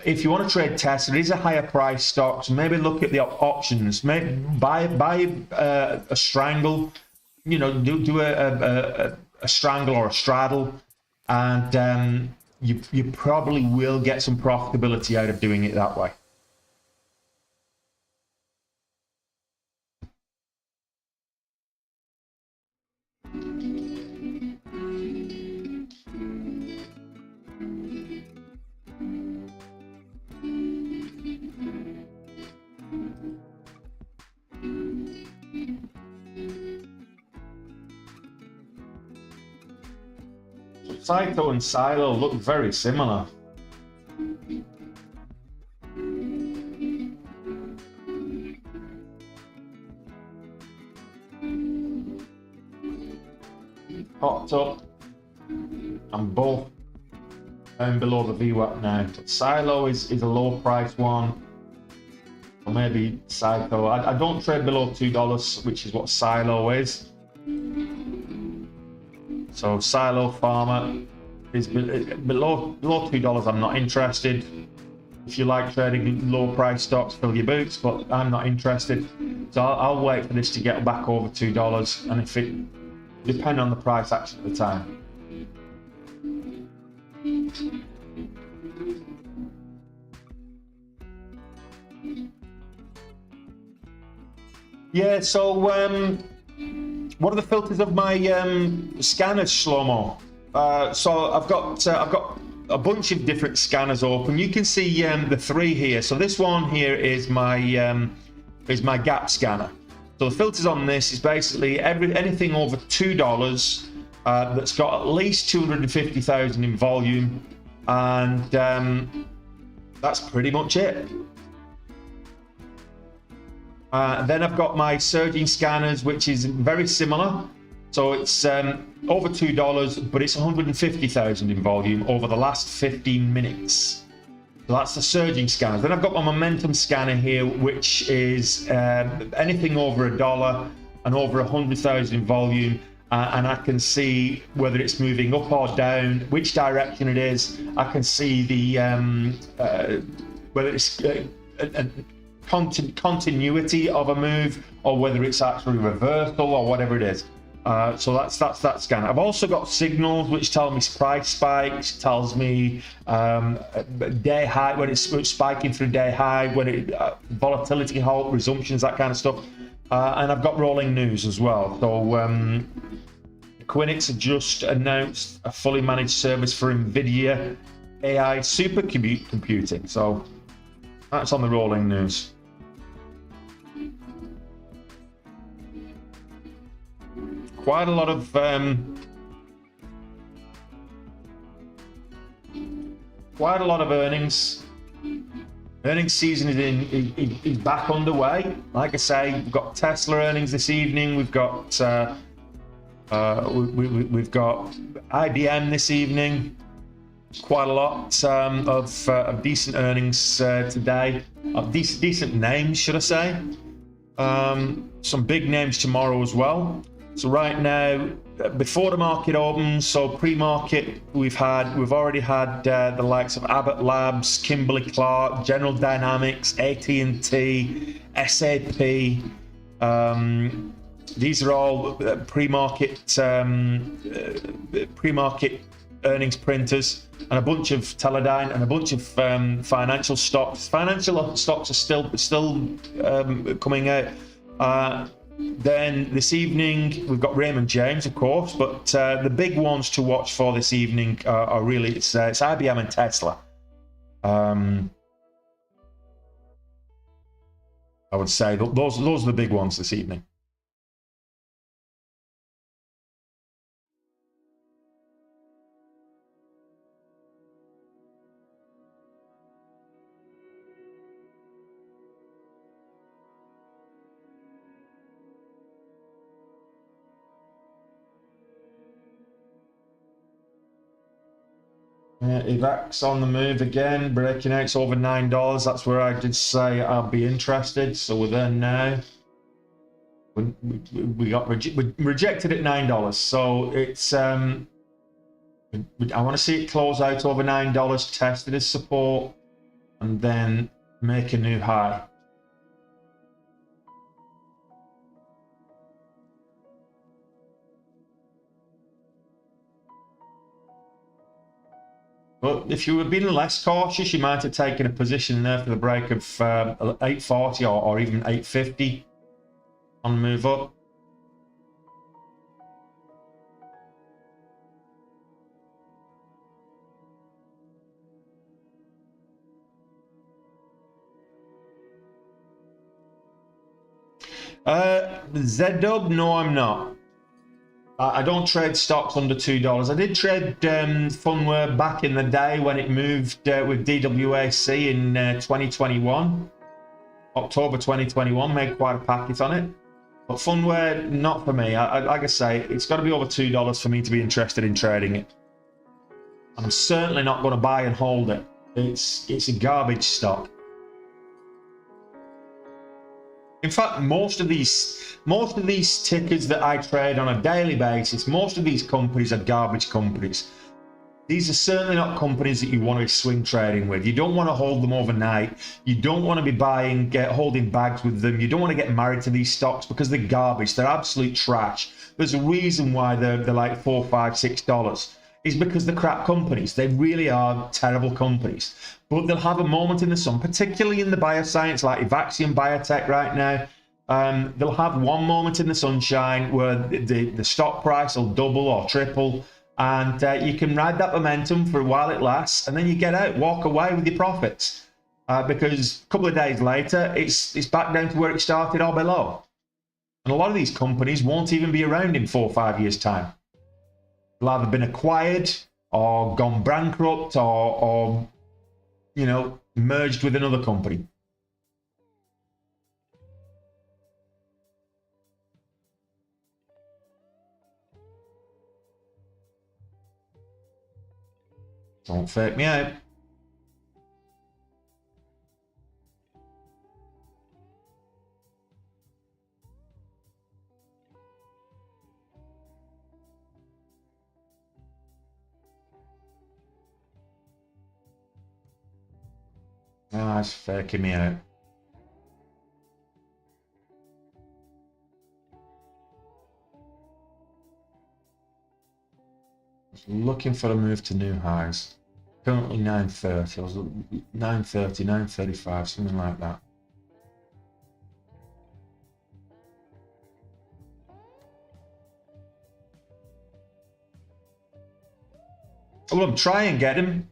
If you want to trade Tesla, it is a higher price stock, so maybe look at the options. Maybe buy a strangle, do a strangle or a straddle. And you probably will get some profitability out of doing it that way. Saito and Silo look very similar. Popped up and both down below the VWAP now. Silo is a low price one, or maybe Saito. I don't trade below $2, which is what Silo is. So Silo Pharma is below $2. I'm not interested. If you like trading low price stocks, fill your boots, but I'm not interested. So I'll wait for this to get back over $2, and if it depend on the price action at the time. Yeah, so what are the filters of my scanners, Shlomo? So I've got a bunch of different scanners open. You can see the three here. So this one here is my gap scanner. So the filters on this is basically anything over $2 that's got at least 250,000 in volume, and that's pretty much it. Then I've got my surging scanners, which is very similar. So it's over $2, but it's 150,000 in volume over the last 15 minutes. So that's the surging scanners. Then I've got my momentum scanner here, which is anything over $1 and over 100,000 in volume. And I can see whether it's moving up or down, which direction it is. I can see the whether it's continuity of a move or whether it's actually reversal or whatever it is. So that's that scan. I've also got signals which tell me price spikes, tells me day high, when it's spiking through day high, when it volatility halt, resumptions, that kind of stuff. And I've got rolling news as well. So Quinix have just announced a fully managed service for NVIDIA AI supercomputing. So that's on the rolling news. Quite a lot of earnings. Earnings season is back underway. Like I say, we've got Tesla earnings this evening. We've got we've got IBM this evening. Quite a lot of decent earnings today. Of decent names, should I say? Some big names tomorrow as well. So right now, before the market opens, so pre-market, we've already had the likes of Abbott Labs, Kimberly-Clark, General Dynamics, AT&T, SAP. These are all pre-market earnings printers, and a bunch of Teledyne and a bunch of financial stocks. Financial stocks are still coming out. Then this evening we've got Raymond James, of course, but the big ones to watch for this evening are really it's IBM and Tesla. I would say those are the big ones this evening. Evax on the move again, breaking out. It's over $9. That's where I did say I'll be interested. So we're there now. We got rejected at $9. So it's I want to see it close out over $9, tested as support, and then make a new high. But if you were being less cautious, you might have taken a position there for the break of 840 or even 850 on the move up. Z-Dub, no, I'm not. I don't trade stocks under $2. I did trade Funware back in the day when it moved with DWAC in 2021. October 2021, made quite a packet on it. But Funware, not for me. Like I say, it's got to be over $2 for me to be interested in trading it. I'm certainly not going to buy and hold it. It's a garbage stock. In fact, most of these tickers that I trade on a daily basis, most of these companies are garbage companies. These are certainly not companies that you want to be swing trading with. You don't want to hold them overnight. You don't want to be holding bags with them. You don't want to get married to these stocks because they're garbage. They're absolute trash. There's a reason why they're like $4, $5, $6. It's because they're crap companies. They really are terrible companies. But they'll have a moment in the sun, particularly in the bioscience, like Evaxion Biotech right now. They'll have one moment in the sunshine where the stock price will double or triple, and you can ride that momentum for a while it lasts, and then you get out, walk away with your profits, because a couple of days later, it's back down to where it started or below. And a lot of these companies won't even be around in 4 or 5 years' time. They'll either been acquired or gone bankrupt or you know, merged with another company. Don't fake me out. Ah, it's faking me out. Looking for a move to new highs. Currently 930. I was 930, 935, something like that. Well, I'm trying to get him.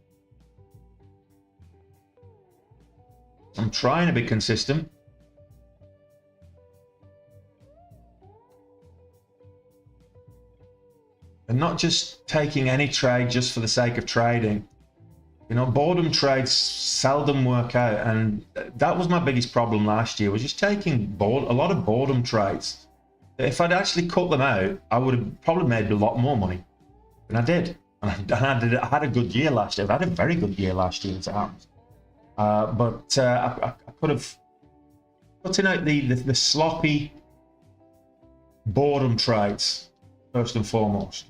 I'm trying to be consistent. And not just taking any trade just for the sake of trading. You know, boredom trades seldom work out, and that was my biggest problem last year, was just taking a lot of boredom trades. If I'd actually cut them out, I would have probably made a lot more money. And I did. And I had a good year last year. I had a very good year last year, as it happens. But I could have putting out the sloppy boredom trades first and foremost.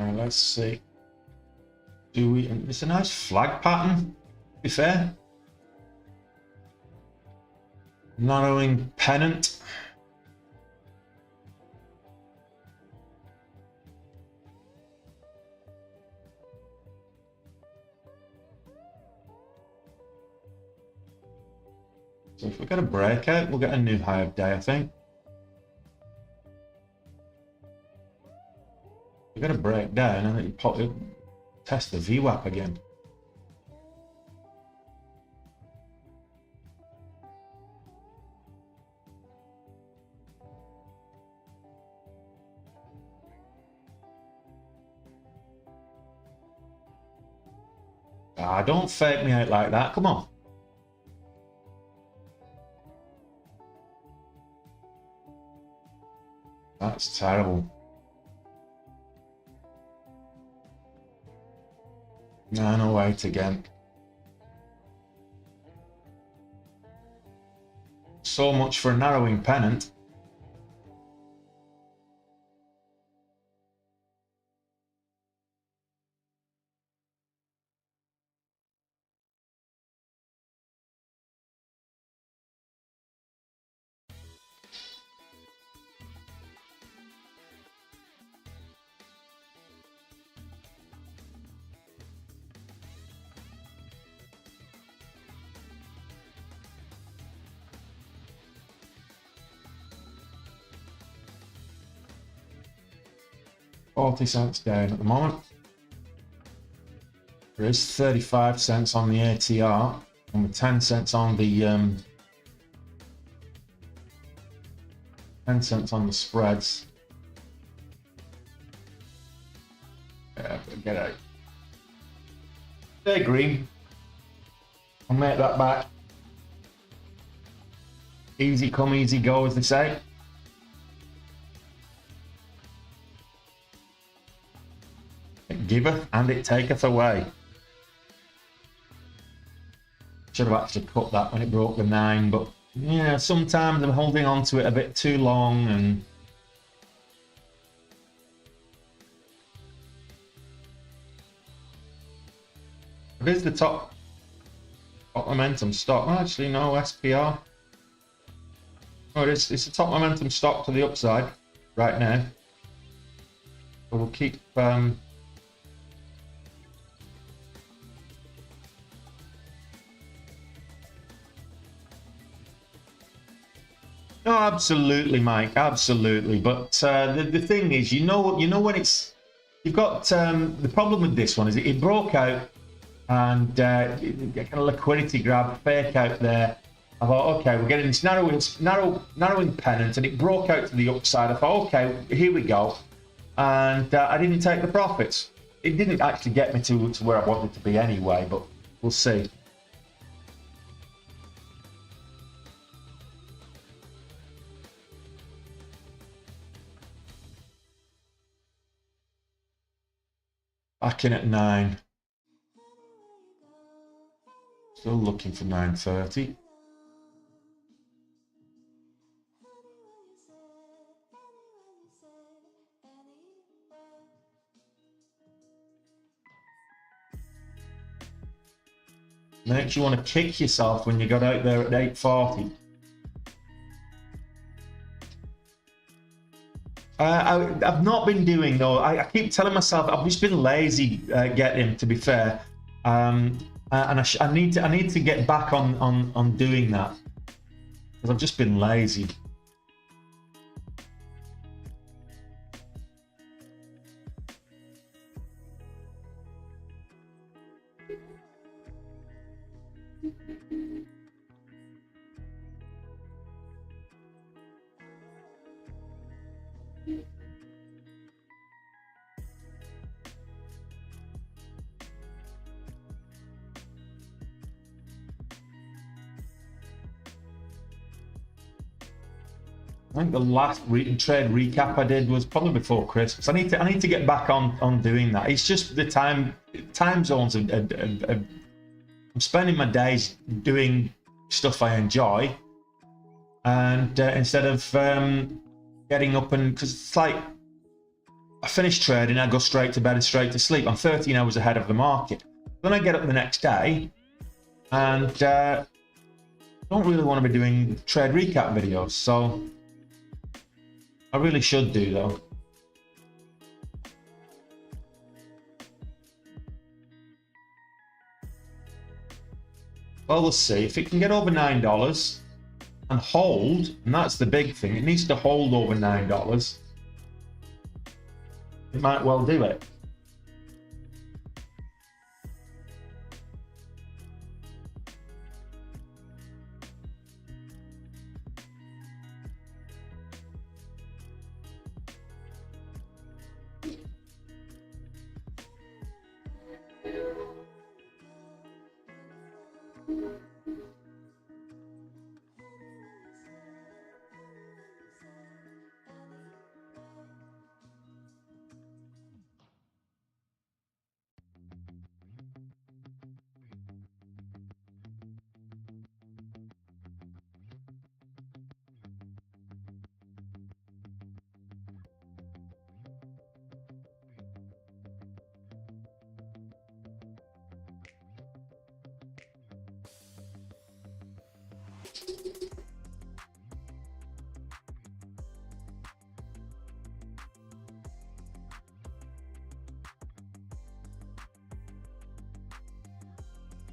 Let's see. Do we? It's a nice flag pattern, to be fair. Narrowing pennant. So if we get a breakout, we'll get a new high of day, I think. We're going to break down and then test the VWAP again. Ah, don't fake me out like that. Come on. That's terrible. No, wait again. So much for a narrowing pennant. $0.40 down at the moment. There is 35 cents on the ATR and with 10 cents on the 10 cents on the spreads. Yeah, get out. Stay green. I'll make that back. Easy come, easy go, as they say. It giveth and it taketh away. Should have actually cut that when it broke the 9, but yeah, sometimes I'm holding on to it a bit too long, and it is the top momentum stock. Well, actually, no, SPR. Oh, it's a top momentum stock to the upside right now. So we'll keep no, absolutely, Mike, absolutely. But the thing is, you know when it's, you've got the problem with this one is it broke out and kind of liquidity grab, fake out there. I thought, okay, we're getting this narrowing pennant, and it broke out to the upside. I thought, okay, here we go, and I didn't take the profits. It didn't actually get me to where I wanted to be anyway, but we'll see. Back in at 9. Still looking for 9:30. Makes you want to kick yourself when you got out there at 8:40. I've not been doing though. I keep telling myself I've just been lazy getting, to be fair, and I need to get back on doing that, because I've just been lazy. I think the last trade recap I did was probably before Christmas. I need to get back on doing that. It's just the time zones. I'm spending my days doing stuff I enjoy, and instead of getting up, and because it's like I finish trading, I go straight to bed and straight to sleep. I'm 13 hours ahead of the market. Then I get up the next day, and don't really want to be doing trade recap videos, so I really should do though. Well, we'll see. If it can get over $9 and hold, and that's the big thing, it needs to hold over $9. It might well do it.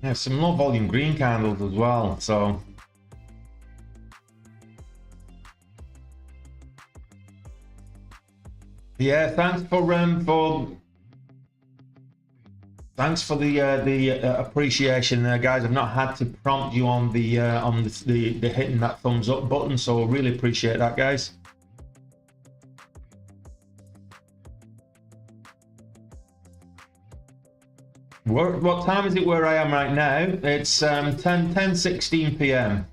Yeah, some low volume green candles as well, so yeah, thanks for the appreciation there, guys. I've not had to prompt you on the hitting that thumbs up button, so really appreciate that, guys. What time is it where I am right now? It's 10:16 p.m.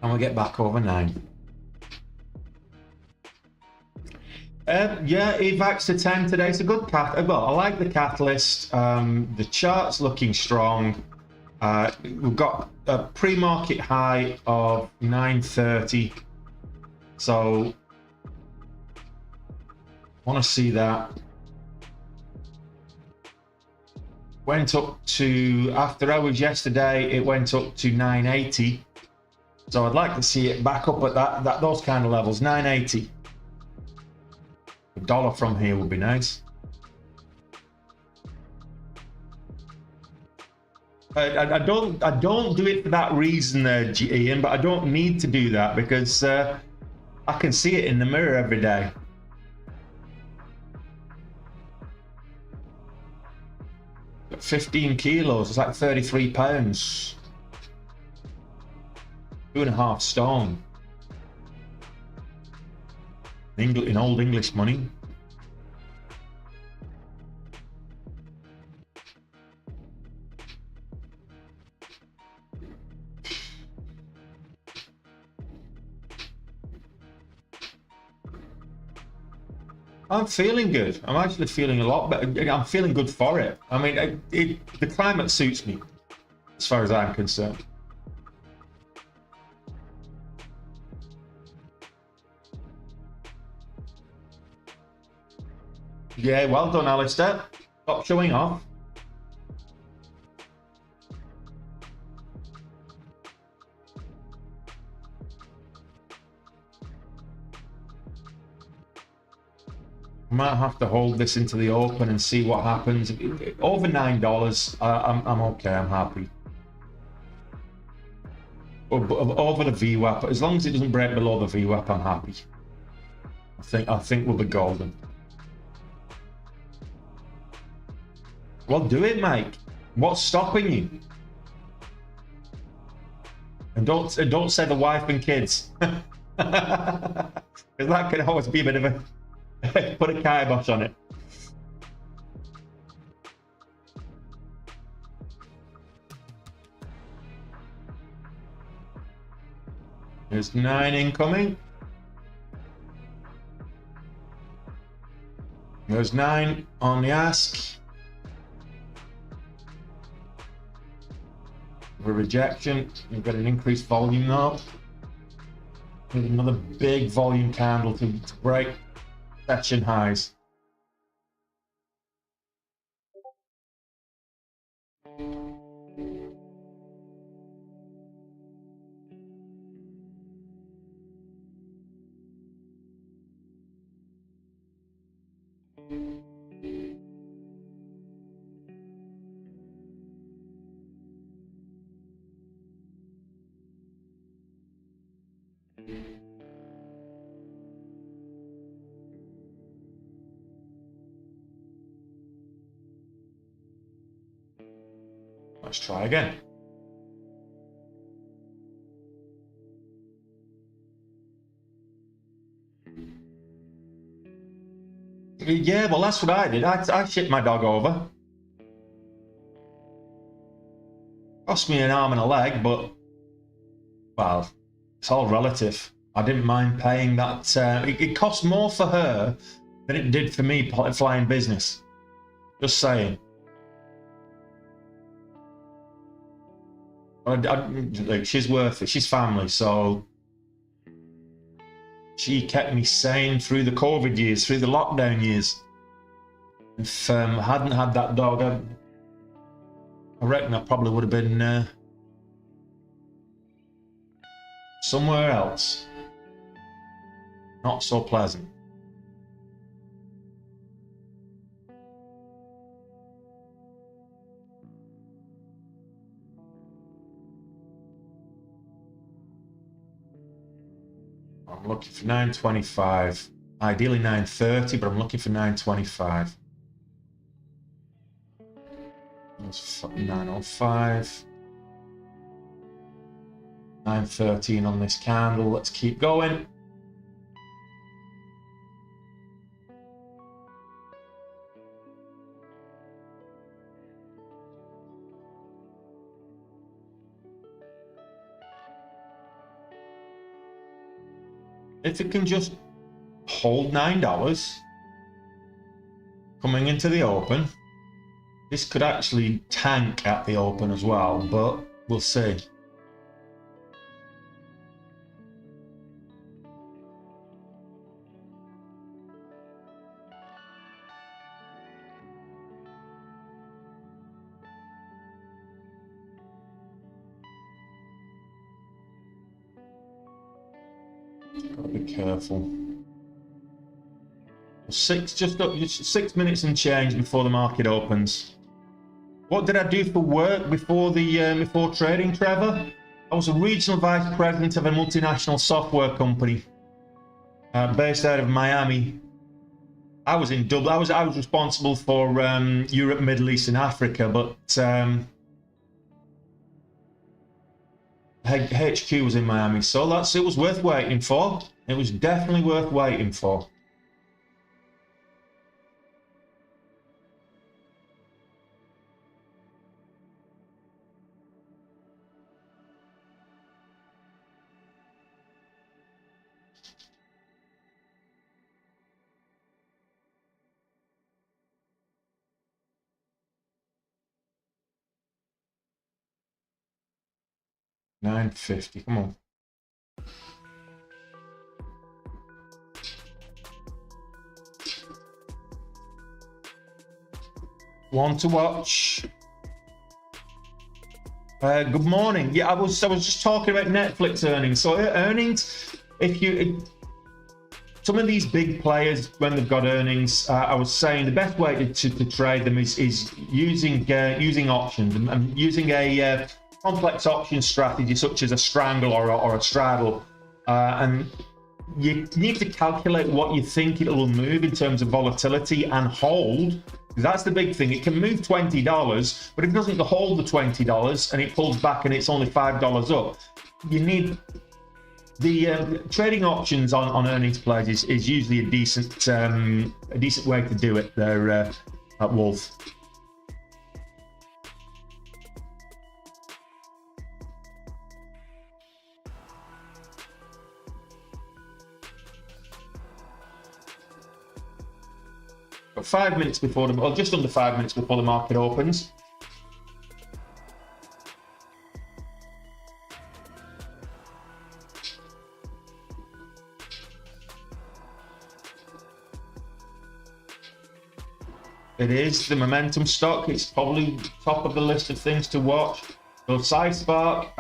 And we'll get back over 9. Yeah, EVAX to 10 today. It's a good well, I like the catalyst. The chart's looking strong. We've got a pre-market high of 930. So want to see that. Went up to, after hours yesterday, it went up to 980. So I'd like to see it back up at those kind of levels, 980. A dollar from here would be nice. I don't do it for that reason there, Ian, but I don't need to do that because I can see it in the mirror every day. Got 15 kilos, it's like 33 pounds. 2.5 stone. In old English money. I'm feeling good. I'm actually feeling a lot better. I'm feeling good for it. I mean, the climate suits me, as far as I'm concerned. Yeah, well done, Alistair. Stop showing off. Might have to hold this into the open and see what happens. Over $9, I'm okay. I'm happy. Over the VWAP, as long as it doesn't break below the VWAP, I'm happy. I think we'll be golden. Well, do it, Mike. What's stopping you? And don't say the wife and kids, because that can always be a bit of a put a kibosh on it. There's 9 incoming. There's 9 on the ask. A rejection. You've got an increased volume now. Need another big volume candle to break session highs. Let's try again. Yeah, well, that's what I did. I shipped my dog over. Cost me an arm and a leg, but, well, it's all relative. I didn't mind paying that. It cost more for her than it did for me flying business. Just saying. Like, she's worth it. She's family, so she kept me sane through the COVID years, through the lockdown years. If I hadn't had that dog, I reckon I probably would have been somewhere else. Not so pleasant. I'm looking for 925. Ideally 930, but I'm looking for 925. That's 905. 913 on this candle. Let's keep going. If it can just hold $9 coming into the open, this could actually tank at the open as well, but we'll see. Gotta be careful. Just 6 minutes and change before the market opens. What did I do for work before trading, Trevor? I was a regional vice president of a multinational software company based out of Miami. I was in Dublin. I was responsible for Europe, Middle East, and Africa, but HQ was in Miami, so it was worth waiting for. It was definitely worth waiting for. $9.50, come on. One to watch. Good morning. Yeah, I was just talking about Netflix earnings. So earnings, some of these big players, when they've got earnings, I was saying the best way to trade them is using options and using a complex option strategy such as a strangle or a straddle, and you need to calculate what you think it will move in terms of volatility and hold. That's the big thing. It can move $20, but if it doesn't hold the $20 and it pulls back and it's only $5 up, you need the trading options on earnings plays is usually a decent way to do it there at Wolf. Got 5 minutes before just under 5 minutes before the market opens. It is the momentum stock. It's probably top of the list of things to watch. So SciSpark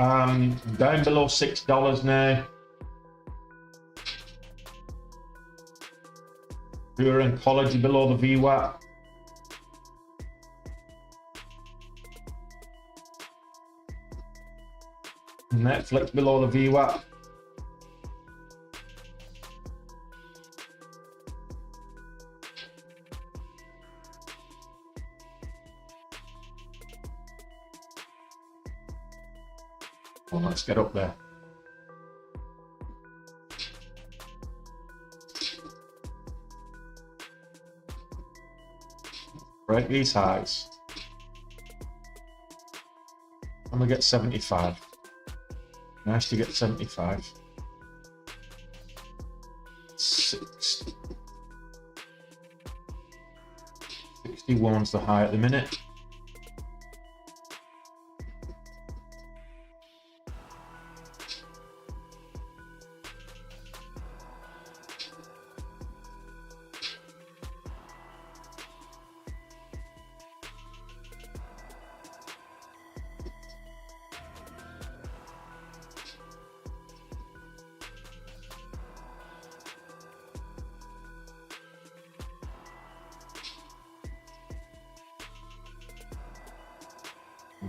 down below $6 now. Pure Oncology below the VWAP. Netflix below the VWAP. Well, let's get up there. Break these highs. And we get 75. Nice to get 75. 60. 61's the high at the minute.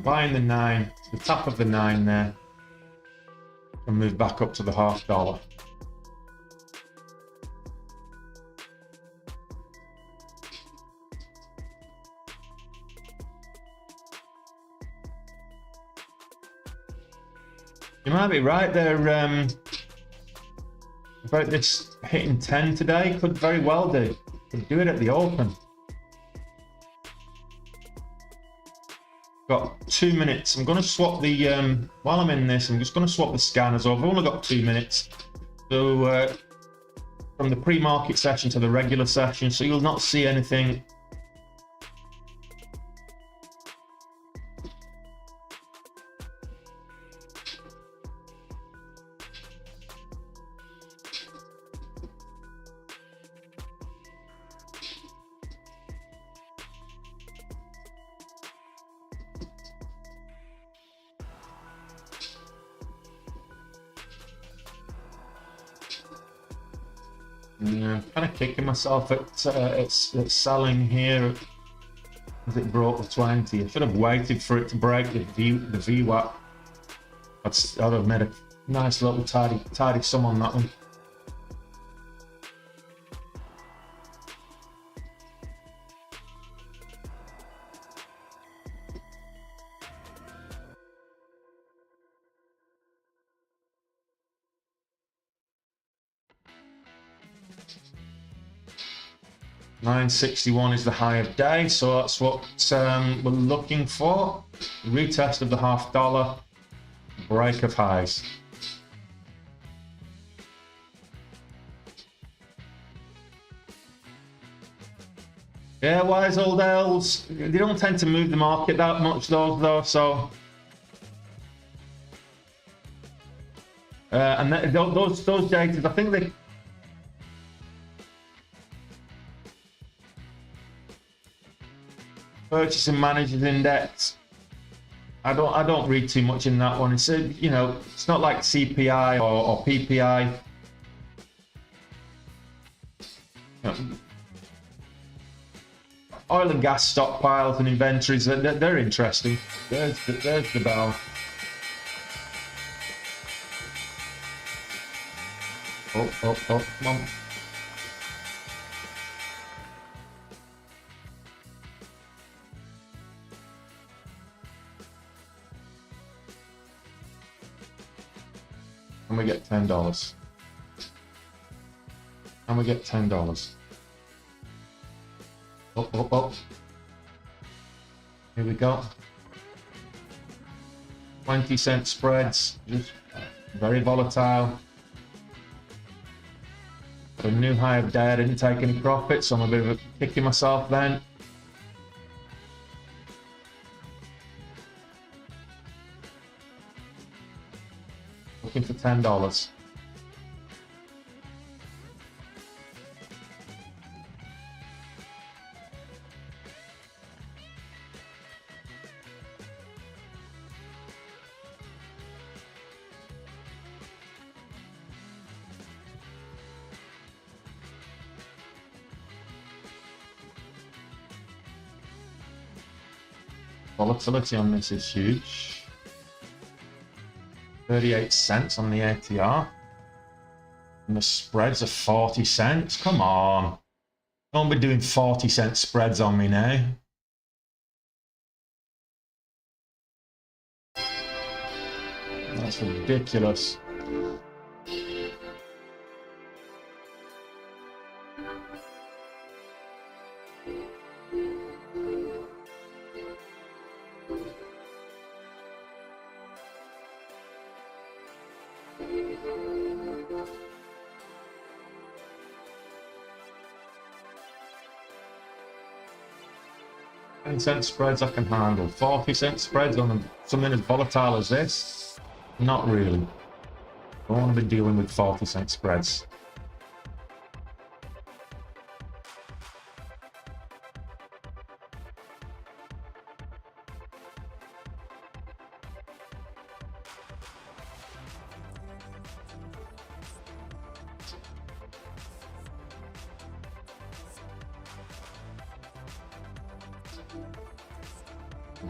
Buying the 9, the top of the 9 there, and move back up to the $0.50. You might be right there about this hitting 10 today. Could very well do. Could do it at the open. Got 2 minutes. I'm going to swap the while I'm in this, I'm just going to swap the scanners over. I've only got 2 minutes. So from the pre-market session to the regular session, so you'll not see anything. Yeah, kind of kicking myself at selling here as it broke the 20. I should have waited for it to break the VWAP. I'd have made a nice little tidy sum on that one. $9.61 is the high of day, so that's what we're looking for. Retest of the $0.50, break of highs. Yeah, wise old elves, they don't tend to move the market that much though, so and those data, I think they Purchasing Managers Index. I don't read too much in that one. It's you know, it's not like CPI or PPI. You know, oil and gas stockpiles and inventories, they're interesting. There's the bell. Oh, come on. And we get $10. And we get $10. Oh. Here we go. 20-cent spreads, just very volatile. A new high of day, I didn't take any profits, so I'm a bit of a kicking myself then. Looking for $10. Volatility on this is huge. 38 cents on the ATR. And the spreads are 40 cents. Come on. Don't be doing 40-cent spreads on me now. That's ridiculous. 10-cent spreads I can handle. 40-cent spreads on something as volatile as this? Not really. Don't want to be dealing with 40-cent spreads.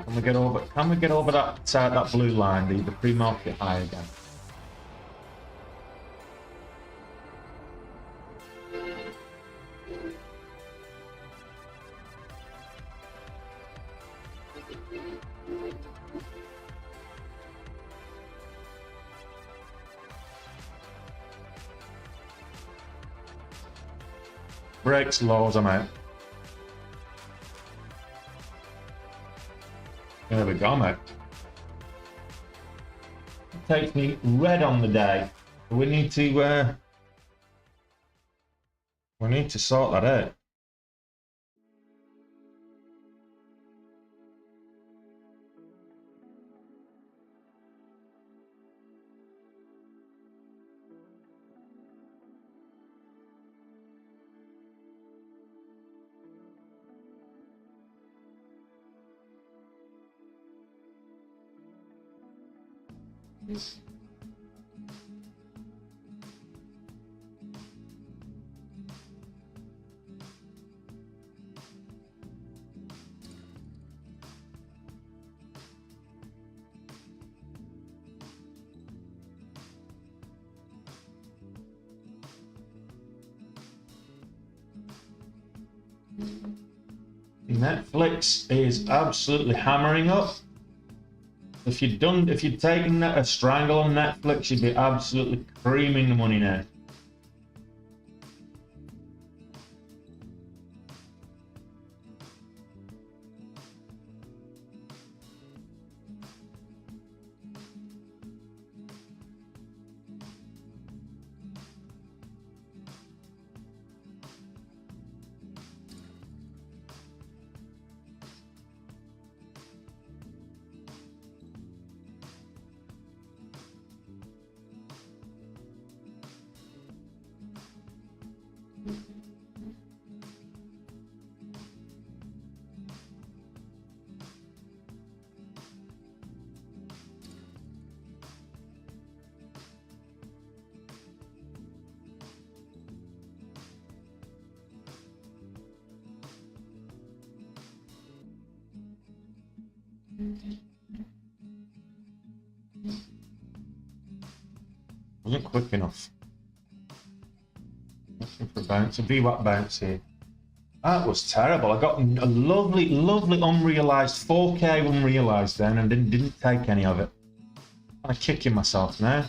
Can we get over that blue line, the pre-market high again? Breaks lows, I'm out. There we go, mate. Takes me red on the day. We need to sort that out. Netflix is absolutely hammering up. If you'd taken a strangle on Netflix, you'd be absolutely creaming the money now. Wasn't quick enough. Looking for a bounce, a VWAP bounce here. That was terrible. I got a lovely, lovely unrealized 4K unrealized then, and didn't take any of it. I'm kicking myself now.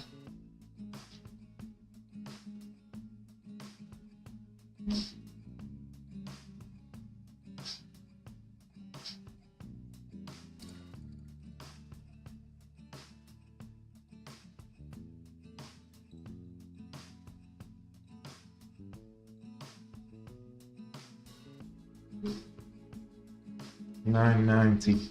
$9.90.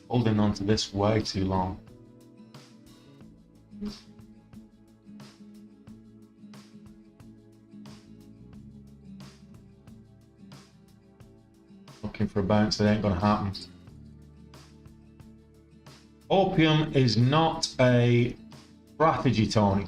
Holding on to this way too long. Looking for a bounce that ain't gonna happen. Opium is not a strategy, Tony.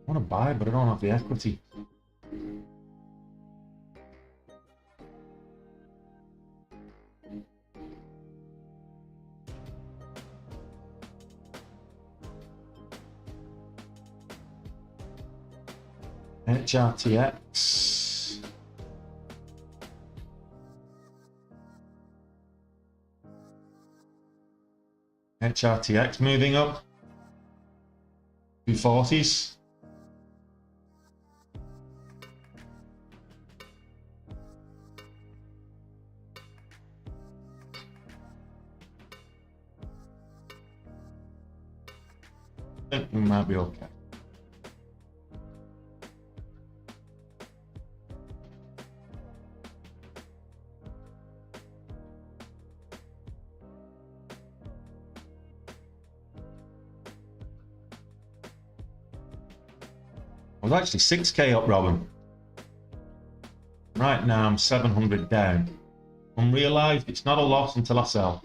want to buy, but I don't have the equity. HRTX. HRTX moving up. 240s. I think we might be okay. I was actually 6k up, Robin. Right now I'm 700 down. Unrealised, it's not a loss until I sell.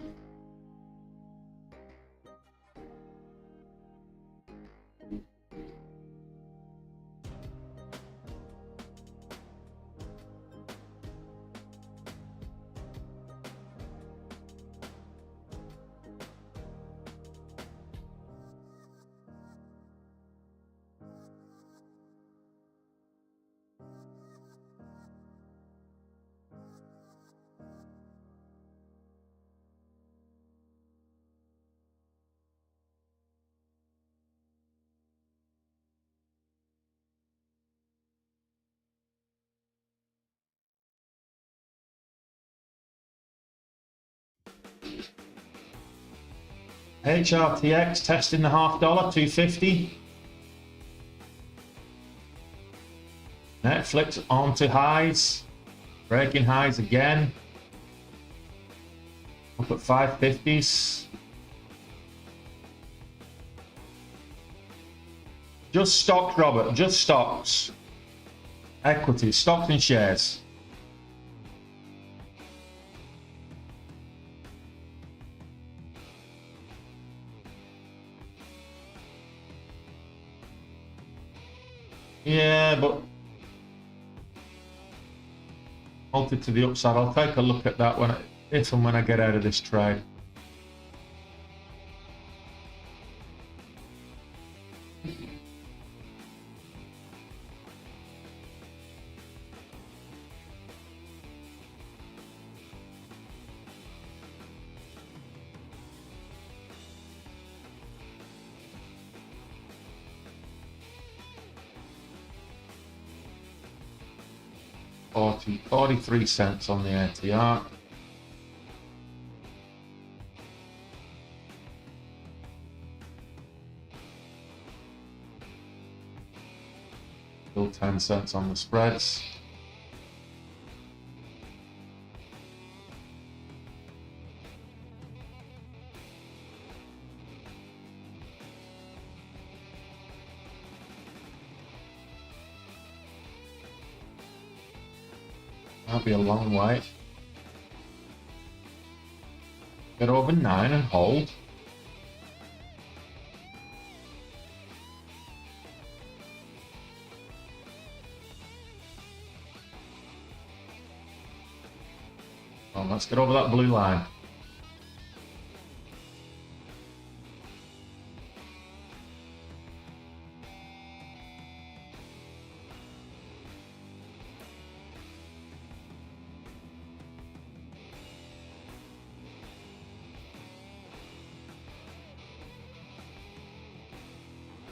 HRTX testing the $0.50, 250. Netflix onto highs, breaking highs again. Up at 550s. Just stocks, Robert, just stocks. Equities, stocks and shares. Yeah, but altered to the upside. I'll take a look at that if and when I get out of this trade. $0.43 on the ATR. Still 10 cents on the spreads. That'll be a long way. Get over 9 and hold. Well, let's get over that blue line.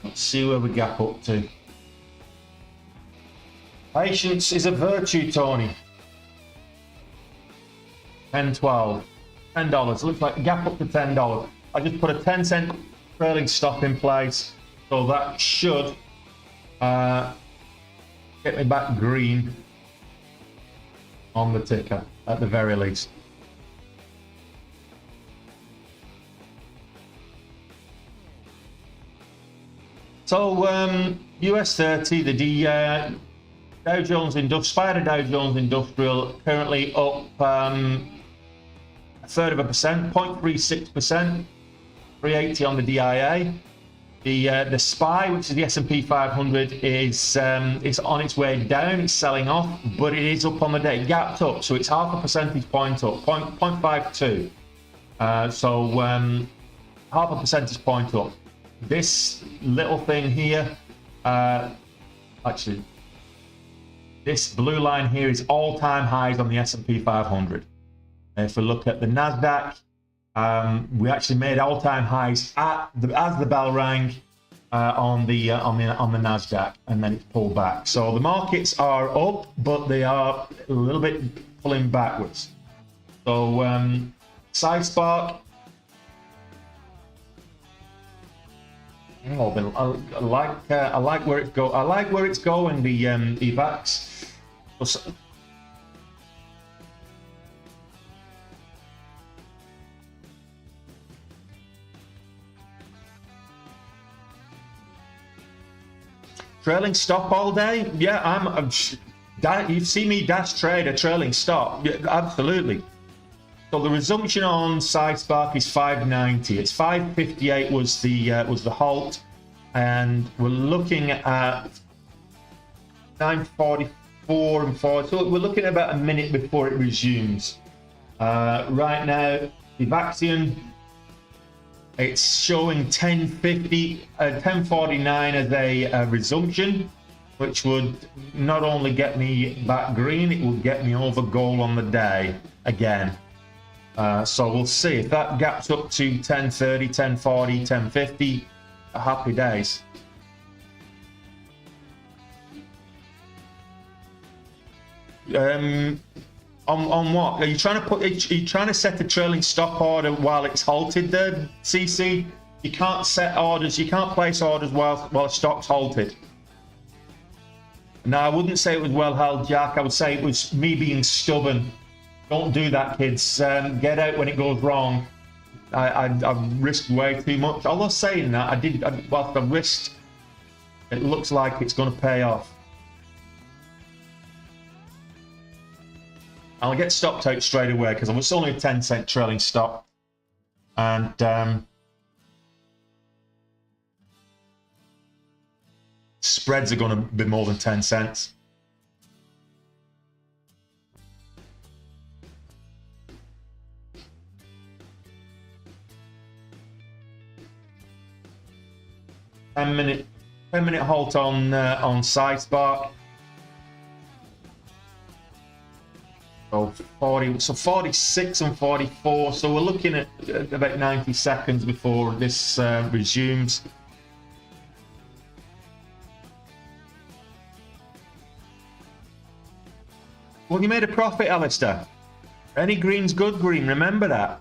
Let's see where we gap up to. Patience is a virtue, Tony. 10, 12, $10. Looks like a gap up to $10. I just put a 10-cent trailing stop in place, so that should get me back green on the ticker at the very least. So US 30, the Dow Jones Industrial, Spider Dow Jones Industrial currently up a third of a percent, 0.36%, 380 on the DIA. The SPY, which is the S&P 500, is on its way down. It's selling off, but it is up on the day, gapped up, so it's half a percentage point up, 0.52. Half a percentage point up. This little thing here, actually, this blue line here is all-time highs on the S&P 500. If we look at the NASDAQ, we actually made all-time highs as the bell rang on the NASDAQ, and then it's pulled back. So the markets are up, but they are a little bit pulling backwards. So spark. Oh, I like where it's go. I like where it's going. The EVAX. Trailing stop all day? Yeah, you've seen me dash trade a trailing stop. Yeah, absolutely. So the resumption on spark is 590. It's 558 was the halt, and we're looking at 944 and 40. So we're looking at about a minute before it resumes. Right now, the Vaxian, it's showing 1049 as a resumption, which would not only get me back green, it will get me over goal on the day again. So we'll see if that gaps up to 1030, 1040, 1050. Happy days. On what are you trying to put? Are you trying to set a trailing stop order while it's halted there, CC? You can't set orders. You can't place orders while a stock's halted. No, I wouldn't say it was well held, Jack. I would say it was me being stubborn. Don't do that, kids. Get out when it goes wrong. I've risked way too much. Although saying that, whilst I've risked, it looks like it's going to pay off. I'll get stopped out straight away because it's only a 10-cent trailing stop. And spreads are going to be more than 10 cents. Ten minute halt on spark. So 46 and 44. So we're looking at about 90 seconds before this resumes. Well, you made a profit, Alistair. Any green's good green. Remember that.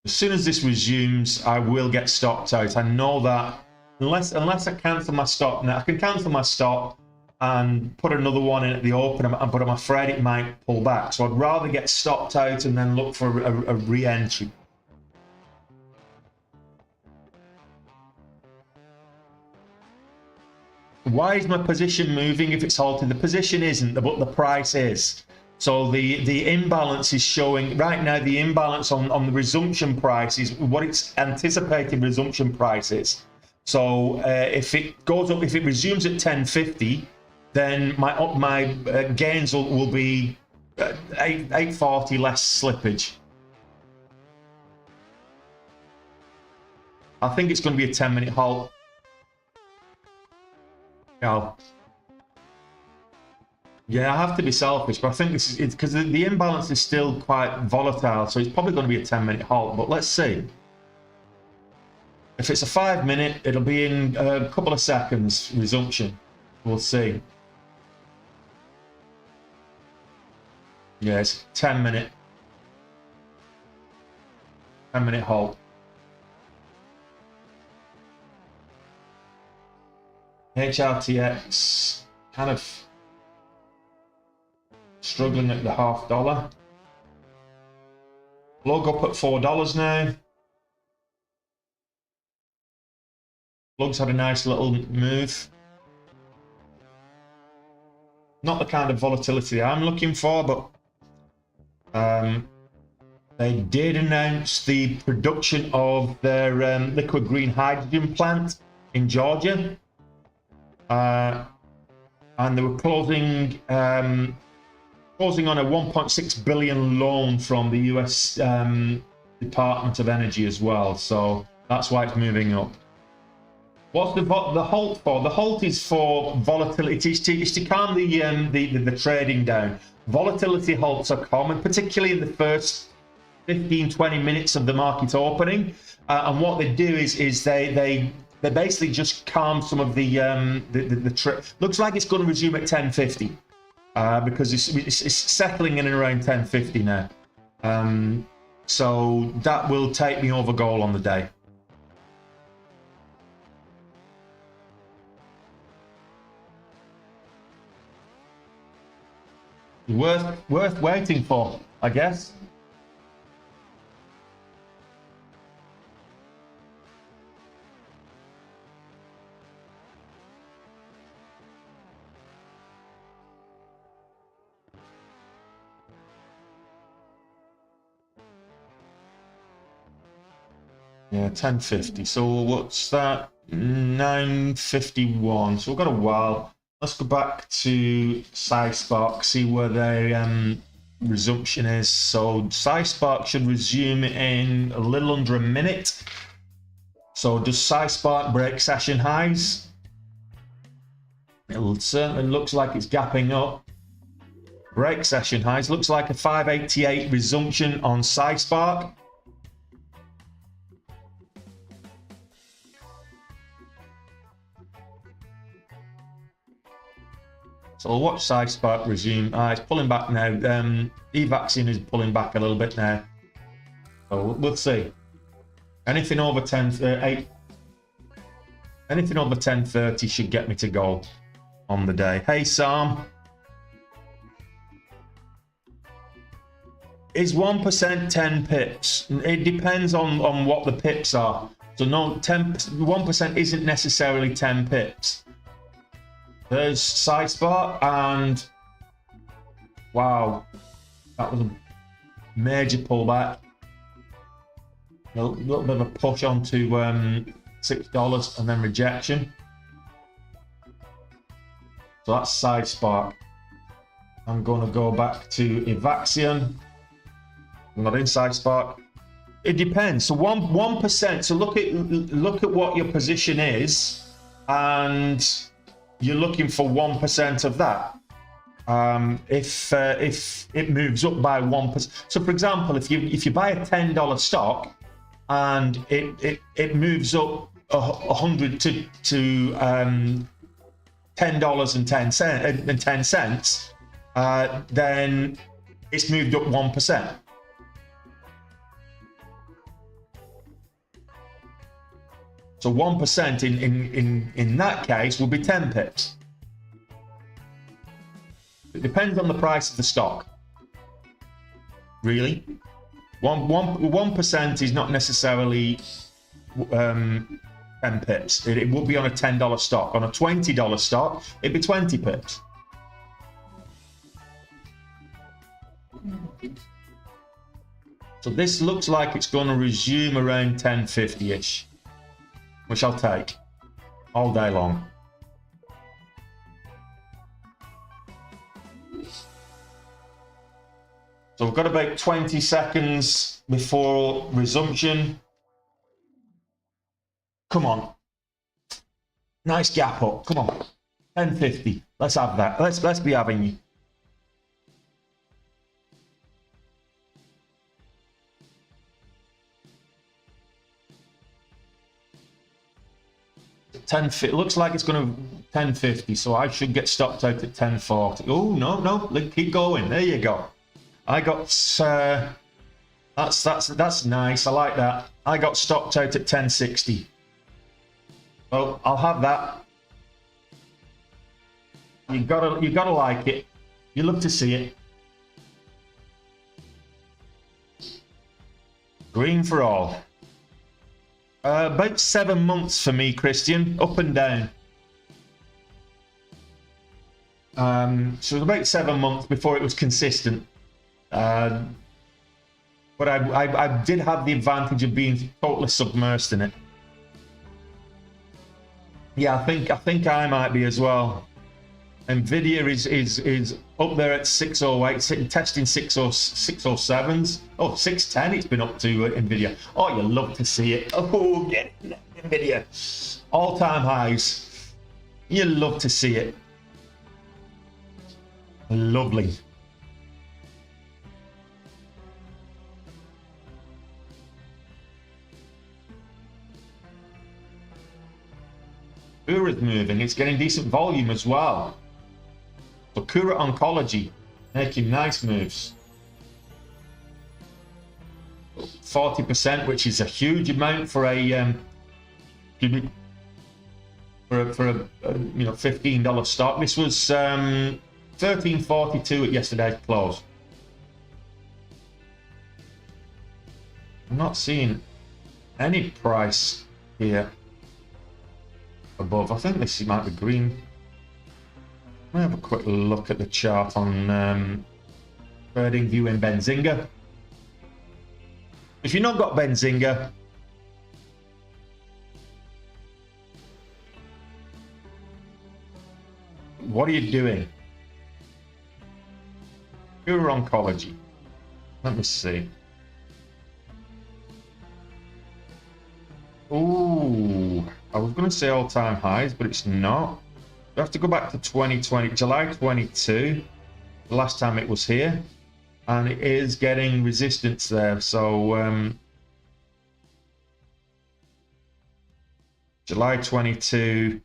As soon as this resumes, I will get stopped out. I know that. Unless I cancel my stop. Now I can cancel my stop and put another one in at the open, but I'm afraid it might pull back. So I'd rather get stopped out and then look for a re-entry. Why is my position moving if it's halted? The position isn't, but the price is. So the imbalance is showing right now. The imbalance on the resumption price is what its anticipated resumption price is. So if it goes up, if it resumes at 1050, then my gains will be 840 less slippage. I think it's going to be a 10-minute halt. Yeah, I have to be selfish, but I think this is because the imbalance is still quite volatile, so it's probably going to be a 10-minute halt. But let's see. If it's a 5-minute, it'll be in a couple of seconds resumption. We'll see. Yes, 10-minute. 10-minute halt. HRTX kind of struggling at the $0.50. Log up at $4 now. Lug's had a nice little move. Not the kind of volatility I'm looking for, but They did announce the production of their liquid green hydrogen plant in Georgia, and they were closing on a 1.6 billion loan from the US Department of Energy as well. So that's why it's moving up. What's the halt for? The halt is for volatility. It's to calm the trading down. Volatility halts are common, particularly in the first 15-20 minutes of the market opening, and what they do is they basically just calm some of the trade. Looks like it's going to resume at 10.50 because it's settling in and around 10.50 now. So that will take me over goal on the day. Worth waiting for, I guess. Yeah, 10.50. So what's that? 9.51. So we've got a while. Let's go back to SciSpark, see where their resumption is. So SciSpark should resume in a little under a minute. So does SciSpark break session highs? It certainly looks like it's gapping up. Break session highs. Looks like a 588 resumption on SciSpark. So we'll watch SciSpark resume. It's pulling back now. E-Vaccine is pulling back a little bit now. So we'll see. Anything over 10.8, anything over 10.30 should get me to goal on the day. Hey Sam, is 1% 10 pips? It depends on what the pips are. So no, 1% isn't necessarily 10 pips. There's SciSpark, and wow, that was a major pullback. A little bit of a push onto $6 and then rejection. So that's SciSpark. I'm going to go back to Evaxion. I'm not in SciSpark. It depends. So 1%. So look at what your position is, and you're looking for 1% of that. If it moves up by 1%. So for example, if you buy a $10 stock and it moves up 100 to $10.10, then it's moved up 1%. So 1% in that case will be 10 pips. It depends on the price of the stock. Really, 1% is not necessarily 10 pips. It would be on a $10 stock. On a $20 stock, it'd be 20 pips. So this looks like it's going to resume around 10.50-ish. Which I'll take all day long. So we've got about 20 seconds before resumption. Come on. Nice gap up. Come on. 10.50. Let's have that. Let's be having you. 10.50. It looks like it's going to 10.50, so I should get stopped out at 10.40. Oh no, keep going. There you go. I got that's nice. I like that. I got stopped out at 10.60. Well, I'll have that. You gotta like it. You love to see it. Green for all. About 7 months for me, Christian, up and down. So it was about 7 months before it was consistent. But I did have the advantage of being totally submersed in it. Yeah, I think I might be as well. Nvidia is up there at 608, testing 607s. Oh, 610 it's been up to Nvidia. Oh, you love to see it. Oh, get it, Nvidia. All-time highs. You love to see it. Lovely. Kura's moving. It's getting decent volume as well. So Kura Oncology making nice moves. 40%, which is a huge amount for a you know, $15 stock. This was $13.42 at yesterday's close. I'm not seeing any price here above. I think this might be green. Let me have a quick look at the chart on Trading View in Benzinga. If you've not got Benzinga, what are you doing? Pure Oncology. Let me see. Ooh, I was going to say all-time highs, but it's not. We have to go back to 2020, July 22, the last time it was here, and it is getting resistance there. So July 22,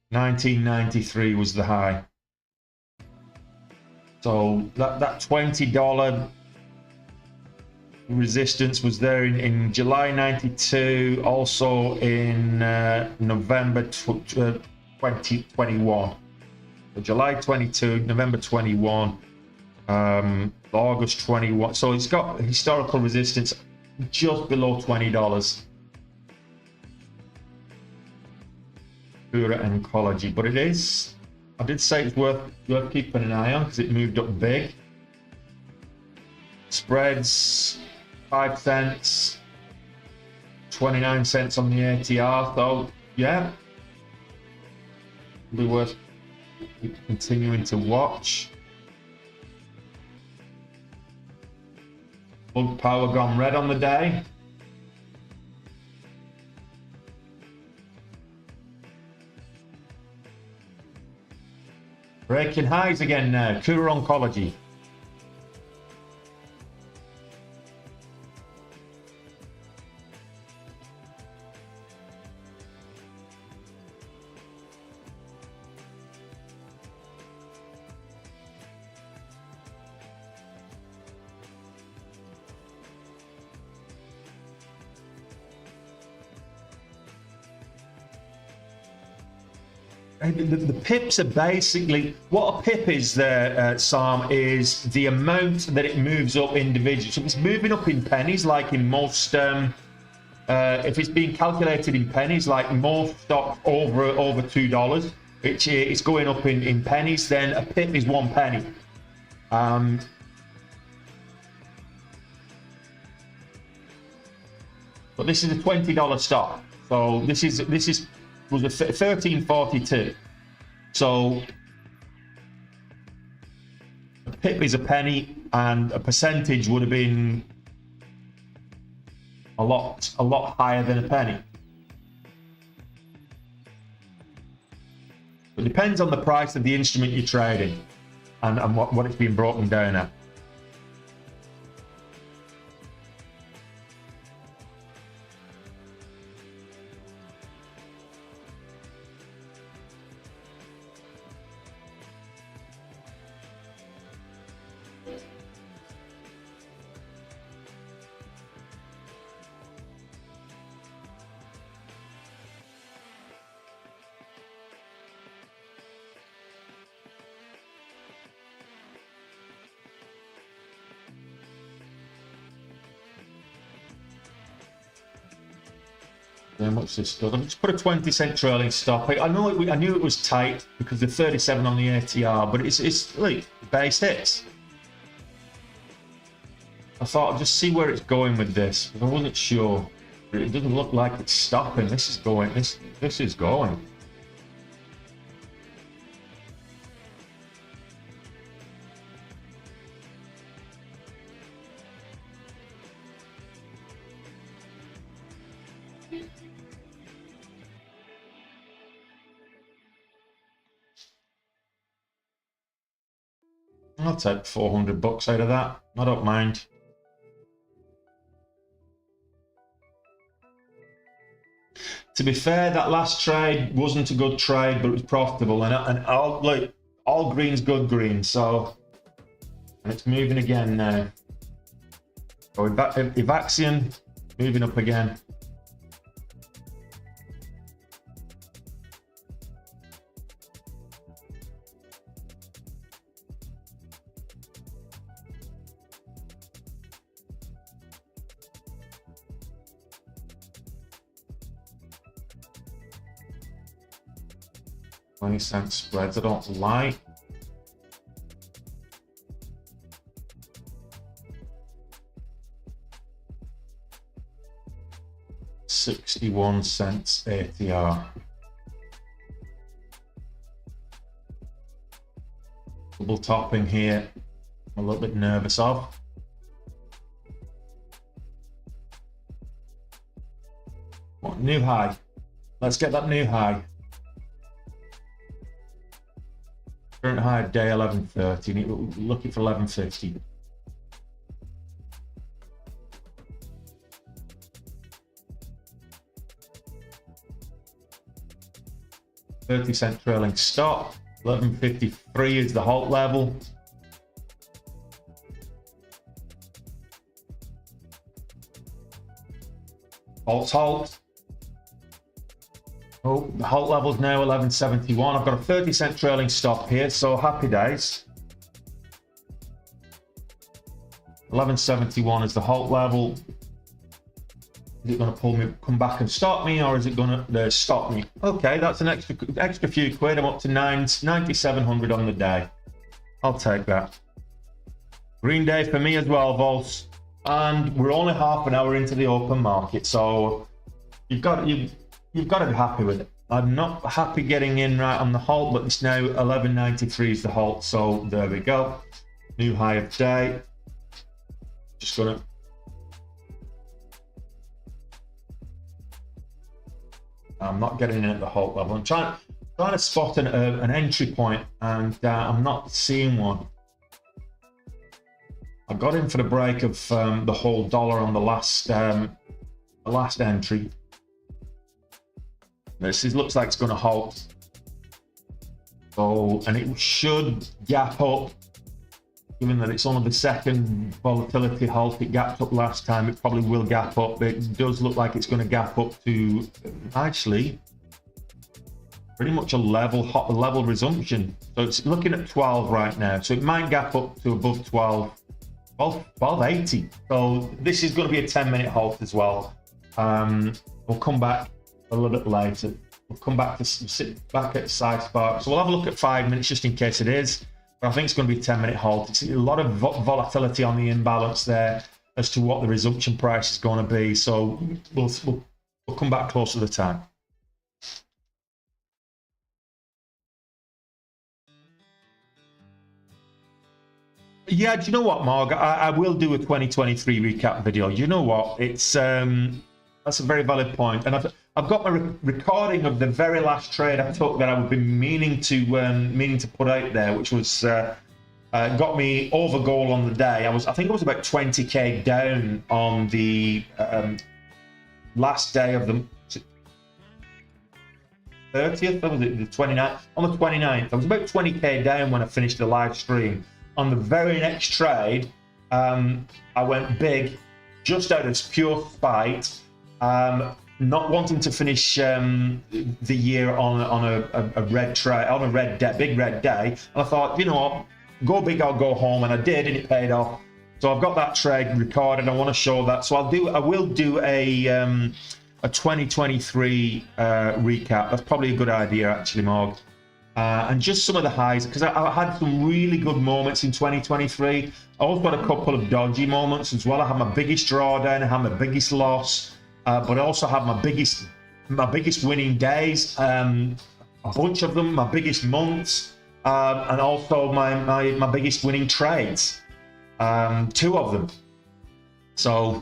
1993 was the high. So that $20 resistance was there in July 92, also in November 2021. So July 22, November 21, August 21. So it's got historical resistance just below $20. Pure Oncology, but it is, I did say it's worth keeping an eye on because it moved up big. Spreads 5 cents, 29 cents on the ATR. So yeah, be worth continuing to watch. Plug Power gone red on the day. Breaking highs again now. Kura Oncology. The pips are basically, what a pip is there, Sam, is the amount that it moves up individually. So if it's moving up in pennies, like in most, if it's being calculated in pennies, like most stocks over $2, it's going up in pennies, then a pip is 1 penny. But this is a $20 stock, so this was a $13.42. So a pip is a penny, and a percentage would have been a lot higher than a penny. It depends on the price of the instrument you're trading and what it's being broken down at. How much this does? I've just put a 20-cent trailing stop. I knew it was tight because the 37 on the ATR, but it's like base hits. I thought I'd just see where it's going with this, because I wasn't sure. It doesn't look like it's stopping. This is going. This is going. I'll take $400 out of that. I don't mind. To be fair, that last trade wasn't a good trade, but it was profitable, and all green's good green. So, and it's moving again now. So Evaxion moving up again. $0.20 spreads I don't like. $0.61 ATR. Double topping here. I'm a little bit nervous of. What, new high? Let's get that new high. Current high of day 11.30. Looking for 11.50. $0.30 trailing stop. 11.53 is the halt level. Halt. Oh, the halt level is now 11.71. I've got a 30-cent trailing stop here, so happy days. 11.71 is the halt level. Is it going to come back and stop me, or is it going to stop me? Okay, that's an extra few quid. I'm up to 9,700 on the day. I'll take that. Green day for me as well, Vols. And we're only half an hour into the open market, so you've got to be happy with it. I'm not happy getting in right on the halt, but it's now 11.93 is the halt, so there we go. New high of day. Just gonna I'm not getting in at the halt level. I'm trying to spot an entry point, and I'm not seeing one. I got in for the break of the whole dollar on the last entry. This looks like it's going to halt. So, and it should gap up. Given that it's only the second volatility halt, it gapped up last time. It probably will gap up. It does look like it's going to gap up to actually pretty much a level resumption. So it's looking at 12 right now. So it might gap up to above 12.80. So this is going to be a 10-minute halt as well. We'll come back a little bit later. We'll come back to sit back at side spark. So we'll have a look at 5 minutes just in case it is. But I think it's going to be a 10-minute halt. It's a lot of volatility on the imbalance there as to what the resumption price is going to be. So we'll come back close to the time. Yeah, do you know what, Marg? I will do a 2023 recap video. You know what? It's that's a very valid point, and I've got my recording of the very last trade I took that I would be meaning to put out there, which was got me over goal on the day. I think it was about 20k down on the last day of the 30th. Or was it the 29th? On the 29th, I was about 20k down when I finished the live stream. On the very next trade, I went big, just out of pure spite. Not wanting to finish the year on a red trade, on a big red day, and I thought, you know what, go big or go home, and I did, and it paid off. So I've got that trade recorded. I want to show that. So I will do a 2023 recap. That's probably a good idea, actually, Morg. And just some of the highs, because I had some really good moments in 2023. I also had a couple of dodgy moments as well. I had my biggest drawdown, I had my biggest loss, but I also had my biggest winning days, a bunch of them, my biggest months, and also my biggest winning trades, 2 of them. So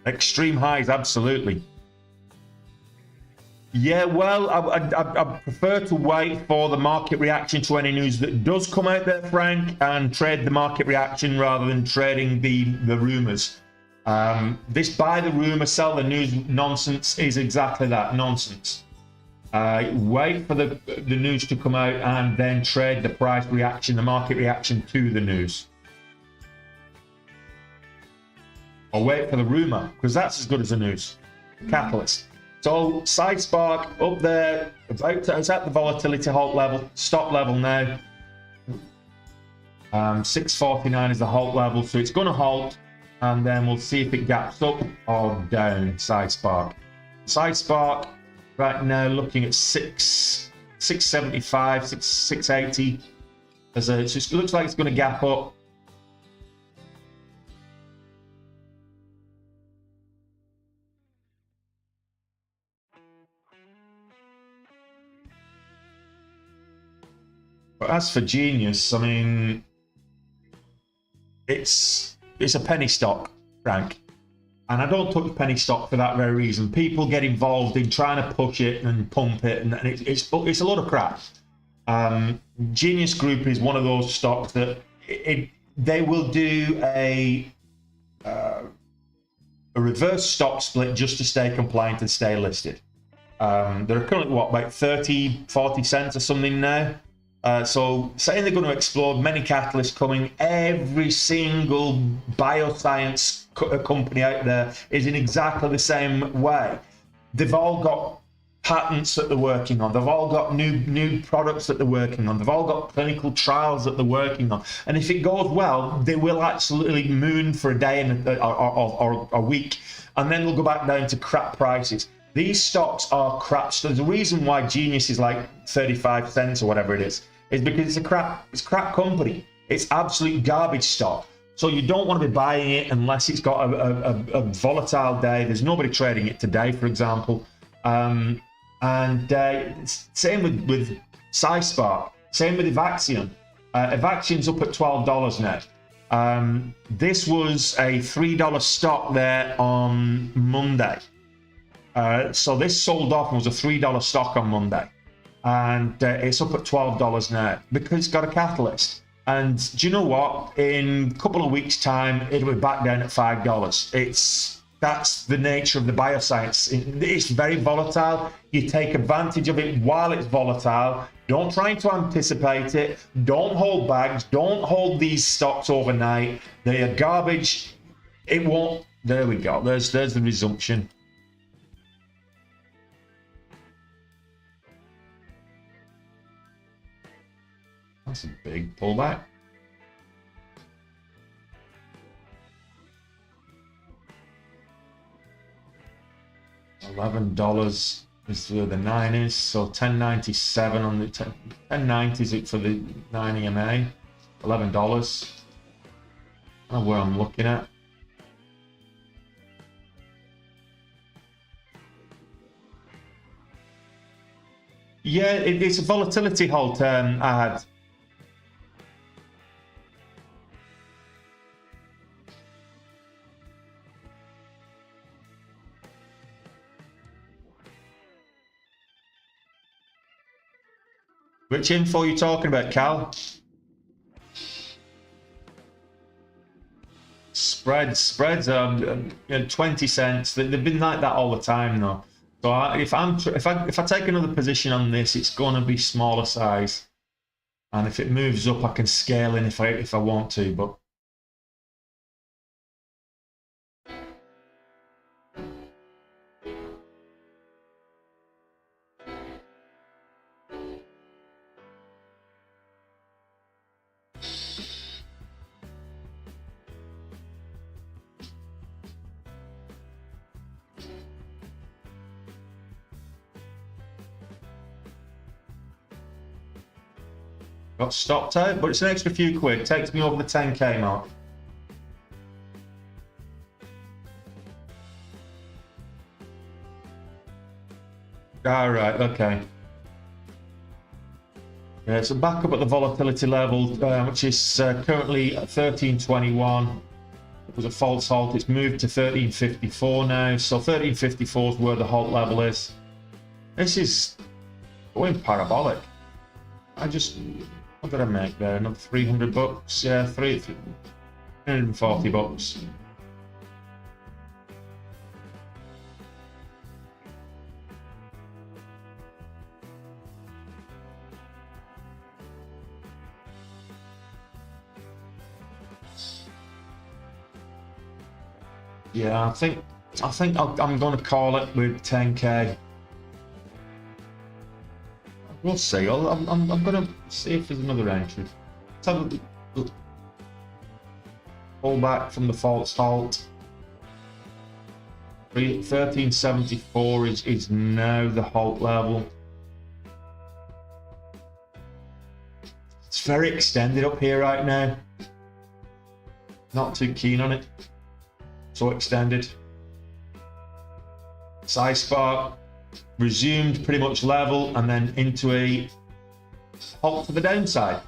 extreme highs, absolutely. Yeah, well, I prefer to wait for the market reaction to any news that does come out there, Frank, and trade the market reaction rather than trading the rumors. This buy the rumor, sell the news nonsense is exactly that, nonsense. Wait for the news to come out and then trade the price reaction, the market reaction to the news. Or wait for the rumor, because that's as good as the news. The catalyst. So side spark up there, it's at the volatility halt level, stop level now. 649 is the halt level, so it's going to halt, and then we'll see if it gaps up or down. Side spark right now looking at 675, 680. So it looks like it's going to gap up. But as for Genius, I mean, it's a penny stock, Frank, and I don't touch penny stock for that very reason. People get involved in trying to push it and pump it, and it's a lot of crap. Genius Group is one of those stocks that they will do a reverse stock split just to stay compliant and stay listed. They're currently what, about 30-40 cents or something now. So saying they're going to explode, many catalysts coming, every single bioscience company out there is in exactly the same way. They've all got patents that they're working on. They've all got new products that they're working on. They've all got clinical trials that they're working on. And if it goes well, they will absolutely moon for a day or a week, and then they'll go back down to crap prices. These stocks are crap. So there's a reason why Genius is like 35 cents or whatever it is because it's a crap company. It's absolute garbage stock. So you don't want to be buying it unless it's got a volatile day. There's nobody trading it today, for example. Same with SciSpark. Same with Evaxion. Evaxion's up at $12 now. This was a $3 stock there on Monday. So this sold off and was a $3 stock on Monday, and it's up at $12 now because it's got a catalyst. And do you know what? In a couple of weeks' time, it'll be back down at $5. That's the nature of the bioscience. It's very volatile. You take advantage of it while it's volatile. Don't try to anticipate it. Don't hold bags. Don't hold these stocks overnight. They are garbage. It won't. There we go. There's the resumption. That's a big pullback. $11 is for the 9s, so 10.97 on the 10.90 is it for the 9 EMA. $11. I don't know where I'm looking at. Yeah, it's a volatility halt I had. Which info are you talking about, Cal? Spreads are 20 cents. They've been like that all the time, though. So if I take another position on this, it's going to be smaller size, and if it moves up, I can scale in if I want to, but. Got stopped out, but it's an extra few quid. Takes me over the 10k mark. All right, okay. Yeah, so back up at the volatility level, which is currently at 1321. It was a false halt. It's moved to 1354 now. So 1354 is where the halt level is. This is going parabolic. What did I make there? Another 300 bucks. Yeah, 340 bucks. Yeah, I think I'm going to call it with 10k. We'll see. I'm going to see if there's another entry. Let's have a pull back from the false halt. 1374 is now the halt level. It's very extended up here right now. Not too keen on it. So extended. Size spark resumed pretty much level and then into a halt to the downside.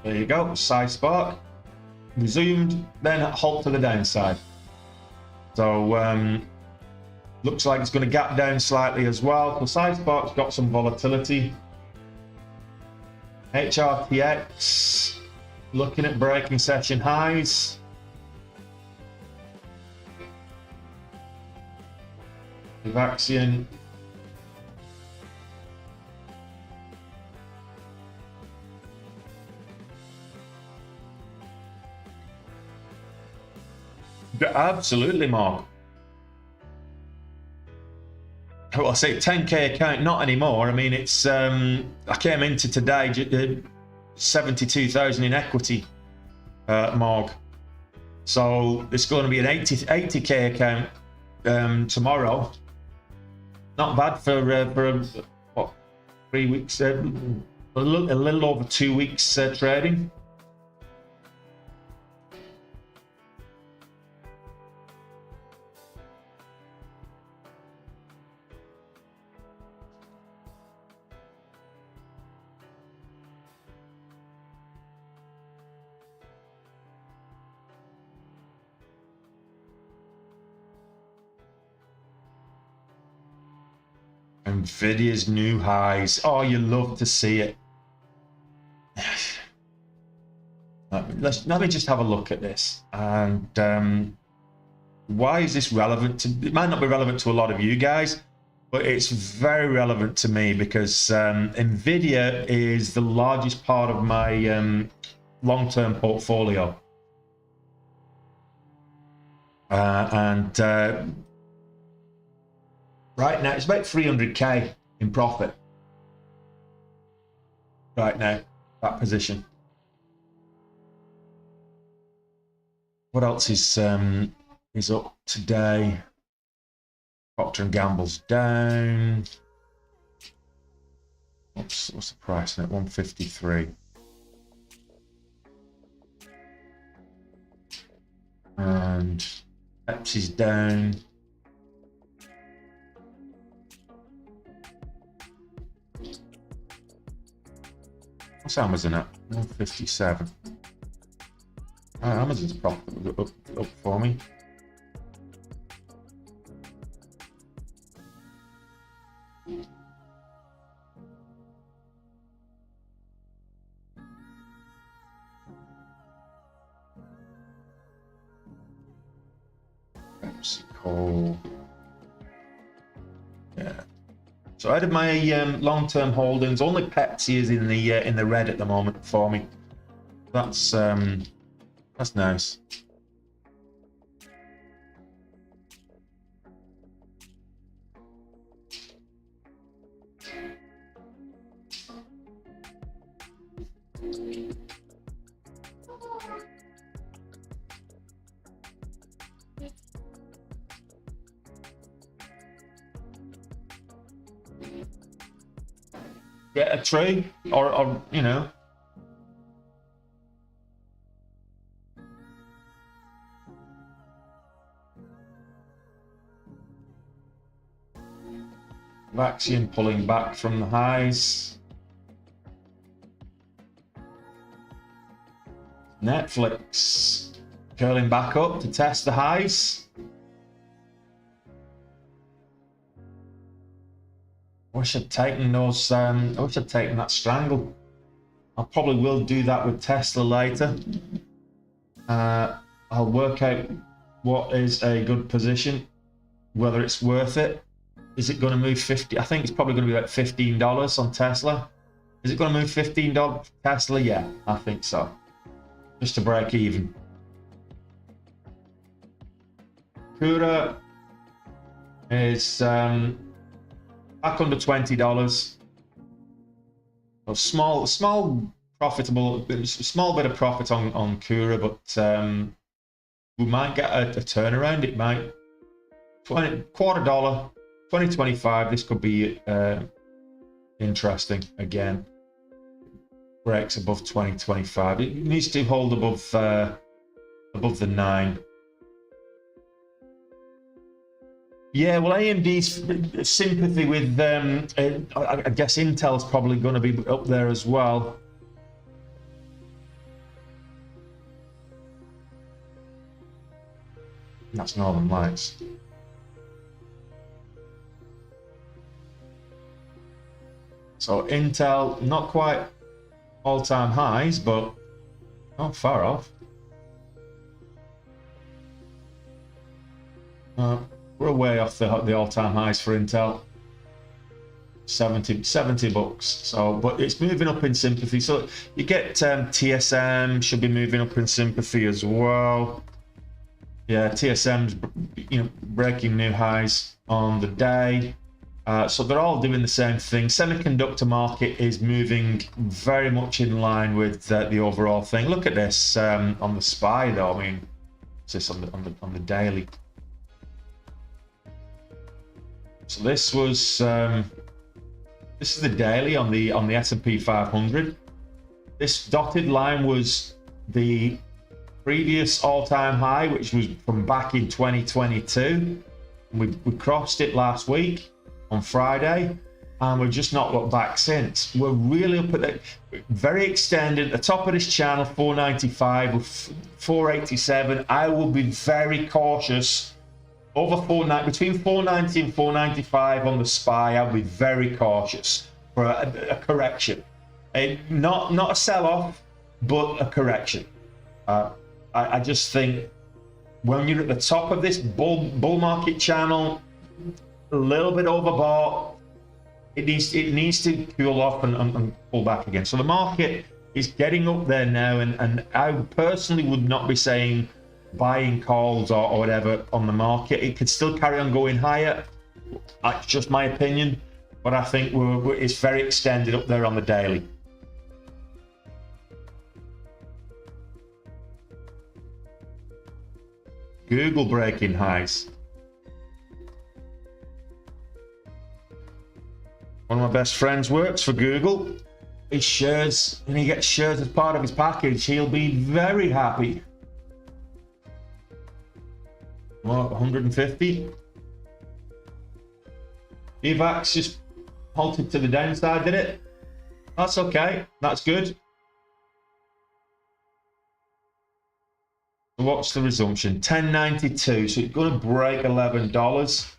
There you go, size spark resumed, then halt to the downside. So looks like it's going to gap down slightly as well. So size spark's got some volatility. HRTX looking at breaking session highs. Vaccine. Absolutely, Mark. Well, I say 10k account, not anymore. I mean, it's I came into today 72,000 in equity, Mark. So it's going to be an 80k account tomorrow. Not bad for what, 3 weeks, a little over 2 weeks trading. Nvidia's new highs. Oh, you love to see it. Let me just have a look at this. And why is this relevant? It might not be relevant to a lot of you guys, but it's very relevant to me because Nvidia is the largest part of my long-term portfolio. Right now, it's about 300k in profit. Right now, that position. What else is up today? Procter & Gamble's down. What's the price on it? 153. And Pepsi's down. What's Amazon at? 157. Amazon's profit up for me. Pepsi Coal. Yeah. So out of my long-term holdings, only Pepsi is in the red at the moment for me. That's nice. get a trade, or you know. Vaccine pulling back from the highs. Netflix curling back up to test the highs. I wish I'd taken those. I wish I'd taken that strangle. I probably will do that with Tesla later. I'll work out what is a good position, whether it's worth it. Is it going to move 50? I think it's probably going to be about $15 on Tesla. Is it going to move $15 Tesla? Yeah, I think so. Just to break even. Kura is back under $20. A small profitable, small bit of profit on Kura, but we might get a turnaround. It might quarter dollar. 2025, this could be interesting again. Breaks above 2025. It needs to hold above the 9. Yeah, well, AMD's sympathy with I guess Intel's probably going to be up there as well. That's Northern Lights. So Intel, not quite all-time highs, but not far off. We're way off the all-time highs for Intel. 70 bucks. So, but it's moving up in sympathy. So you get TSM should be moving up in sympathy as well. Yeah, TSM's breaking new highs on the day. So they're all doing the same thing. Semiconductor market is moving very much in line with the overall thing. Look at this on the SPY though. I mean, what's this on the daily? So this was this is the daily on the S&P 500. This dotted line was the previous all-time high, which was from back in 2022. We crossed it last week on Friday, and we've just not looked back since. We're really up at the very extended at the top of this channel, 495 with 487. I will be very cautious over between 490 and 495 on the SPY. I'll be very cautious for a correction, not a sell-off, but a correction. I just think when you're at the top of this bull market channel, a little bit overbought, it needs to cool off and pull back again. So the market is getting up there now, and I personally would not be saying buying calls or whatever on the market. It could still carry on going higher. That's just my opinion, but I think it's very extended up there on the daily. Google breaking highs. One of my best friends works for Google. His shares, and he gets shares as part of his package. He'll be very happy. What, 150? EVAX just halted to the downside, did it? That's okay. That's good. What's the resumption? 1092. So it's going to break $11.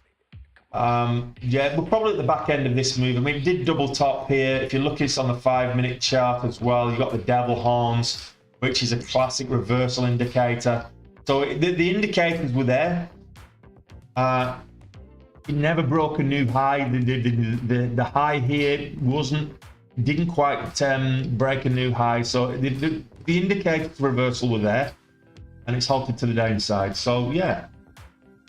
Yeah, we're probably at the back end of this move. I mean, it did double top here. If you look at this on the 5-minute chart as well, you've got the devil horns, which is a classic reversal indicator. So the indicators were there. It never broke a new high. The high here didn't quite break a new high. So the indicators reversal were there, and it's halted to the downside. So yeah.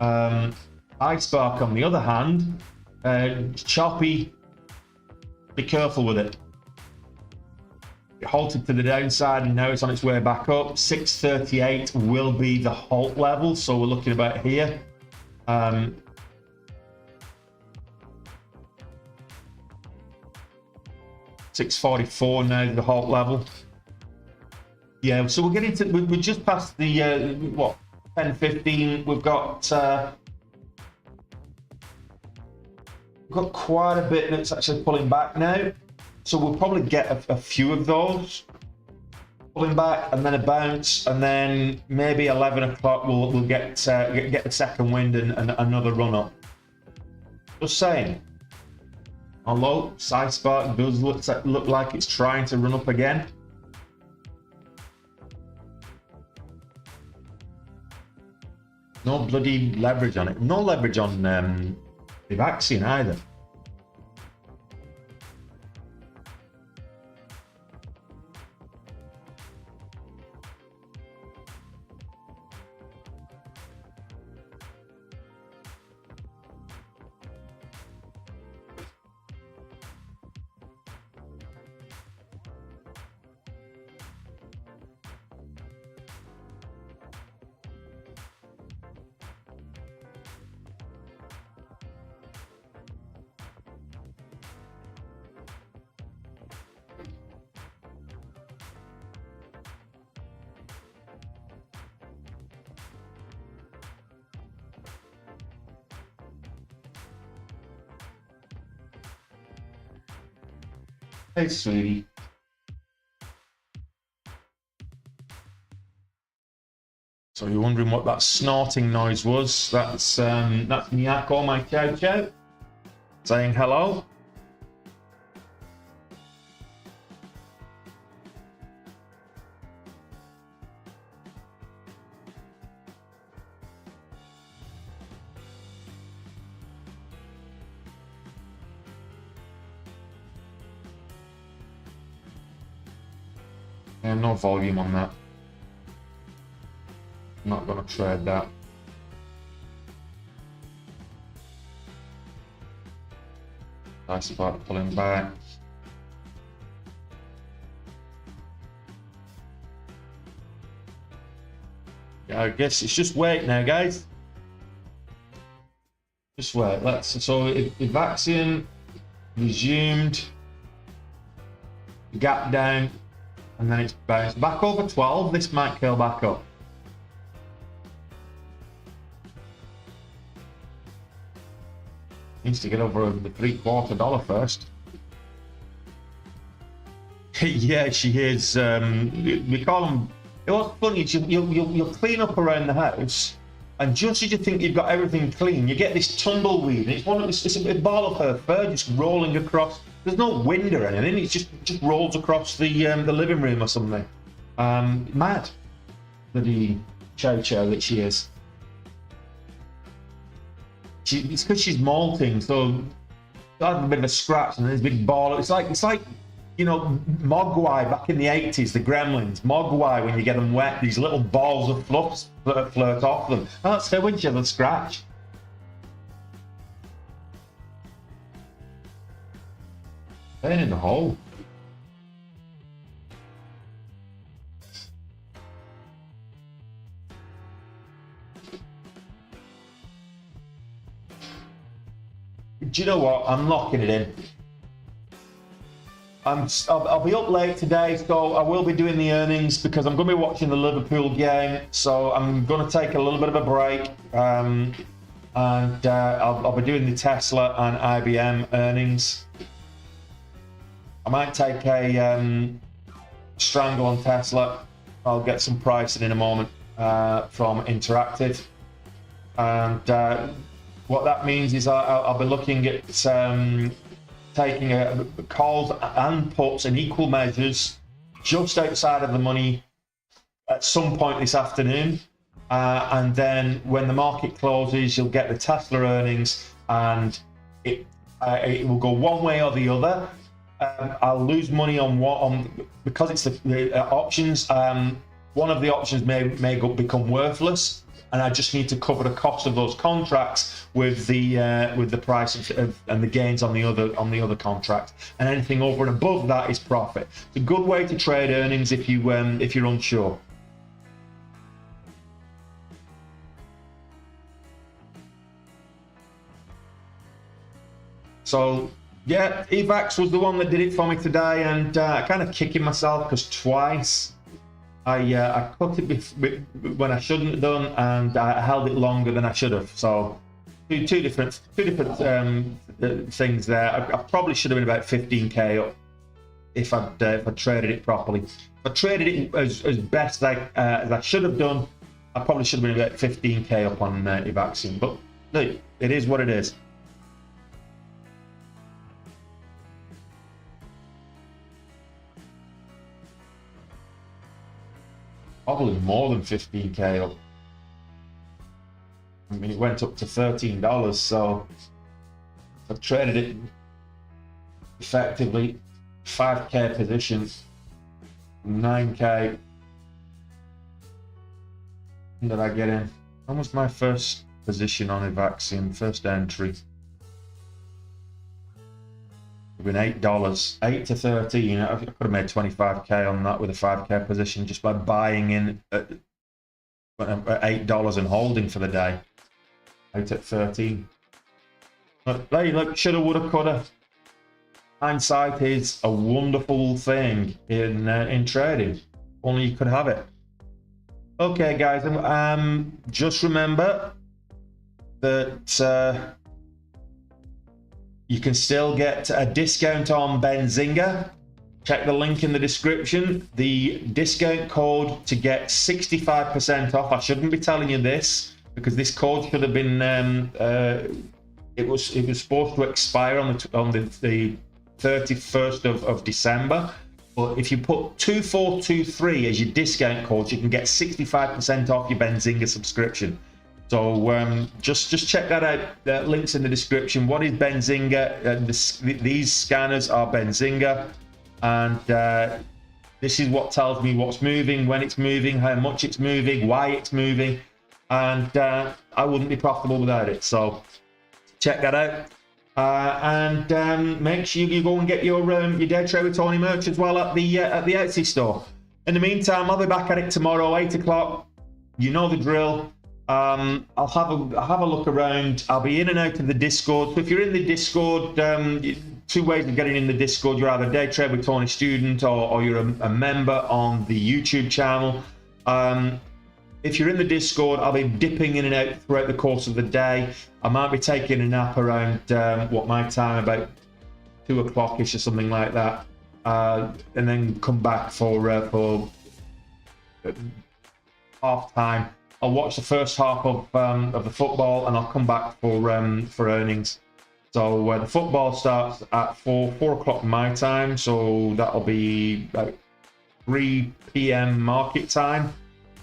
iSpark on the other hand, choppy. Be careful with it. It halted to the downside and now it's on its way back up. 638 will be the halt level, so we're looking about here. 644 now, the halt level. Yeah, so we're getting to, we're just past the, what, 10-15. We've got quite a bit that's actually pulling back now. So we'll probably get a few of those pulling back, and then a bounce, and then maybe 11 o'clock we'll get the second wind and another run up. Just saying. Although size spark does look like it's trying to run up again. No bloody leverage on it. No leverage on the vaccine either. Hey, sweetie. So you're wondering what that snorting noise was? That's Miyako, my chow chow, saying hello. Yeah, no volume on that. I'm not going to trade that. Nice spot pulling back. Yeah, I guess it's just wait now, guys. Just wait. So if the vaccine resumed, gap down, and then it's bounced back over 12, this might curl back up. Needs to get over the $0.75 first. Yeah, she is. We call them. What's funny is you'll clean up around the house, and just as you think you've got everything clean, you get this tumbleweed. And it's a ball of her fur just rolling across. There's no wind or anything. It just rolls across the living room or something. Mad. Bloody chow that she is. It's because she's molting, so I have a bit of a scratch and there's a big ball. It's like you know, Mogwai back in the 80s, the Gremlins. Mogwai, when you get them wet, these little balls of fluff flirt off them. Oh, that's her when she has a scratch. Pain in the hole. Do you know what? I'm locking it in. I'll be up late today, so I will be doing the earnings because I'm going to be watching the Liverpool game. So I'm going to take a little bit of a break, and I'll be doing the Tesla and IBM earnings. I might take a strangle on Tesla. I'll get some pricing in a moment from Interactive, and what that means is I'll be looking at taking calls and puts in equal measures just outside of the money at some point this afternoon, and then when the market closes, you'll get the Tesla earnings, and it will go one way or the other. I'll lose money on because it's the options. One of the options may become worthless, and I just need to cover the cost of those contracts with the price and the gains on the other contract. And anything over and above that is profit. It's a good way to trade earnings if you're unsure. So Yeah, Evax was the one that did it for me today, and kind of kicking myself because twice I cut it when I shouldn't have done, and I held it longer than I should have. So two different things there. I probably should have been about 15k up if I traded it properly. If I traded it as best as I should have done, I probably should have been about 15k up on Evaxium. But look, it is what it is. Probably more than 15k up. I mean, it went up to $13, so I traded it effectively 5k positions, 9k. When did I get in? When was my first position on Evaxium? First entry. Been $8, 8 to 13. I could have made 25k on that with a 5k position just by buying in at $8 and holding for the day. 8 at 13. But hey, look, shoulda, woulda, coulda. Hindsight is a wonderful thing in trading. Only you could have it. Okay, guys. Just remember that. You can still get a discount on Benzinga. Check the link in the description. The discount code to get 65% off. I shouldn't be telling you this because this code should have been. It was supposed to expire on the 31st of December. But if you put 2423 as your discount code, you can get 65% off your Benzinga subscription. So just check that out. The link's in the description. What is Benzinga? These scanners are Benzinga, and this is what tells me what's moving, when it's moving, how much it's moving, why it's moving, and I wouldn't be profitable without it. So check that out, and make sure you go and get your Day Trade with Tony merch as well at the Etsy store. In the meantime, I'll be back at it tomorrow, 8 o'clock. You know the drill. I'll have a look around. I'll be in and out of the Discord. So if you're in the Discord, two ways of getting in the Discord. You're either Day Trade with Tony student, or you're a member on the YouTube channel. If you're in the Discord, I'll be dipping in and out throughout the course of the day. I might be taking a nap around what my time, about 2 o'clock-ish or something like that, and then come back for half time. I'll watch the first half of the football, and I'll come back for earnings. So the football starts at 4 o'clock my time, so that'll be about 3 p.m. market time.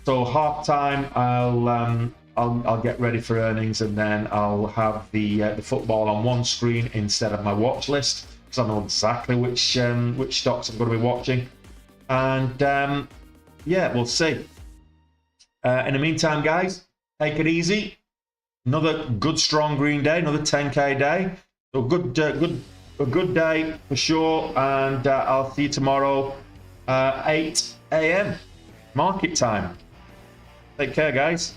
So half time, I'll get ready for earnings, and then I'll have the football on one screen instead of my watch list, because I know exactly which stocks I'm going to be watching. And yeah, we'll see. In the meantime, guys, take it easy. Another good, strong green day, another 10k day. So a good day for sure. And I'll see you tomorrow, 8 a.m. market time. Take care, guys.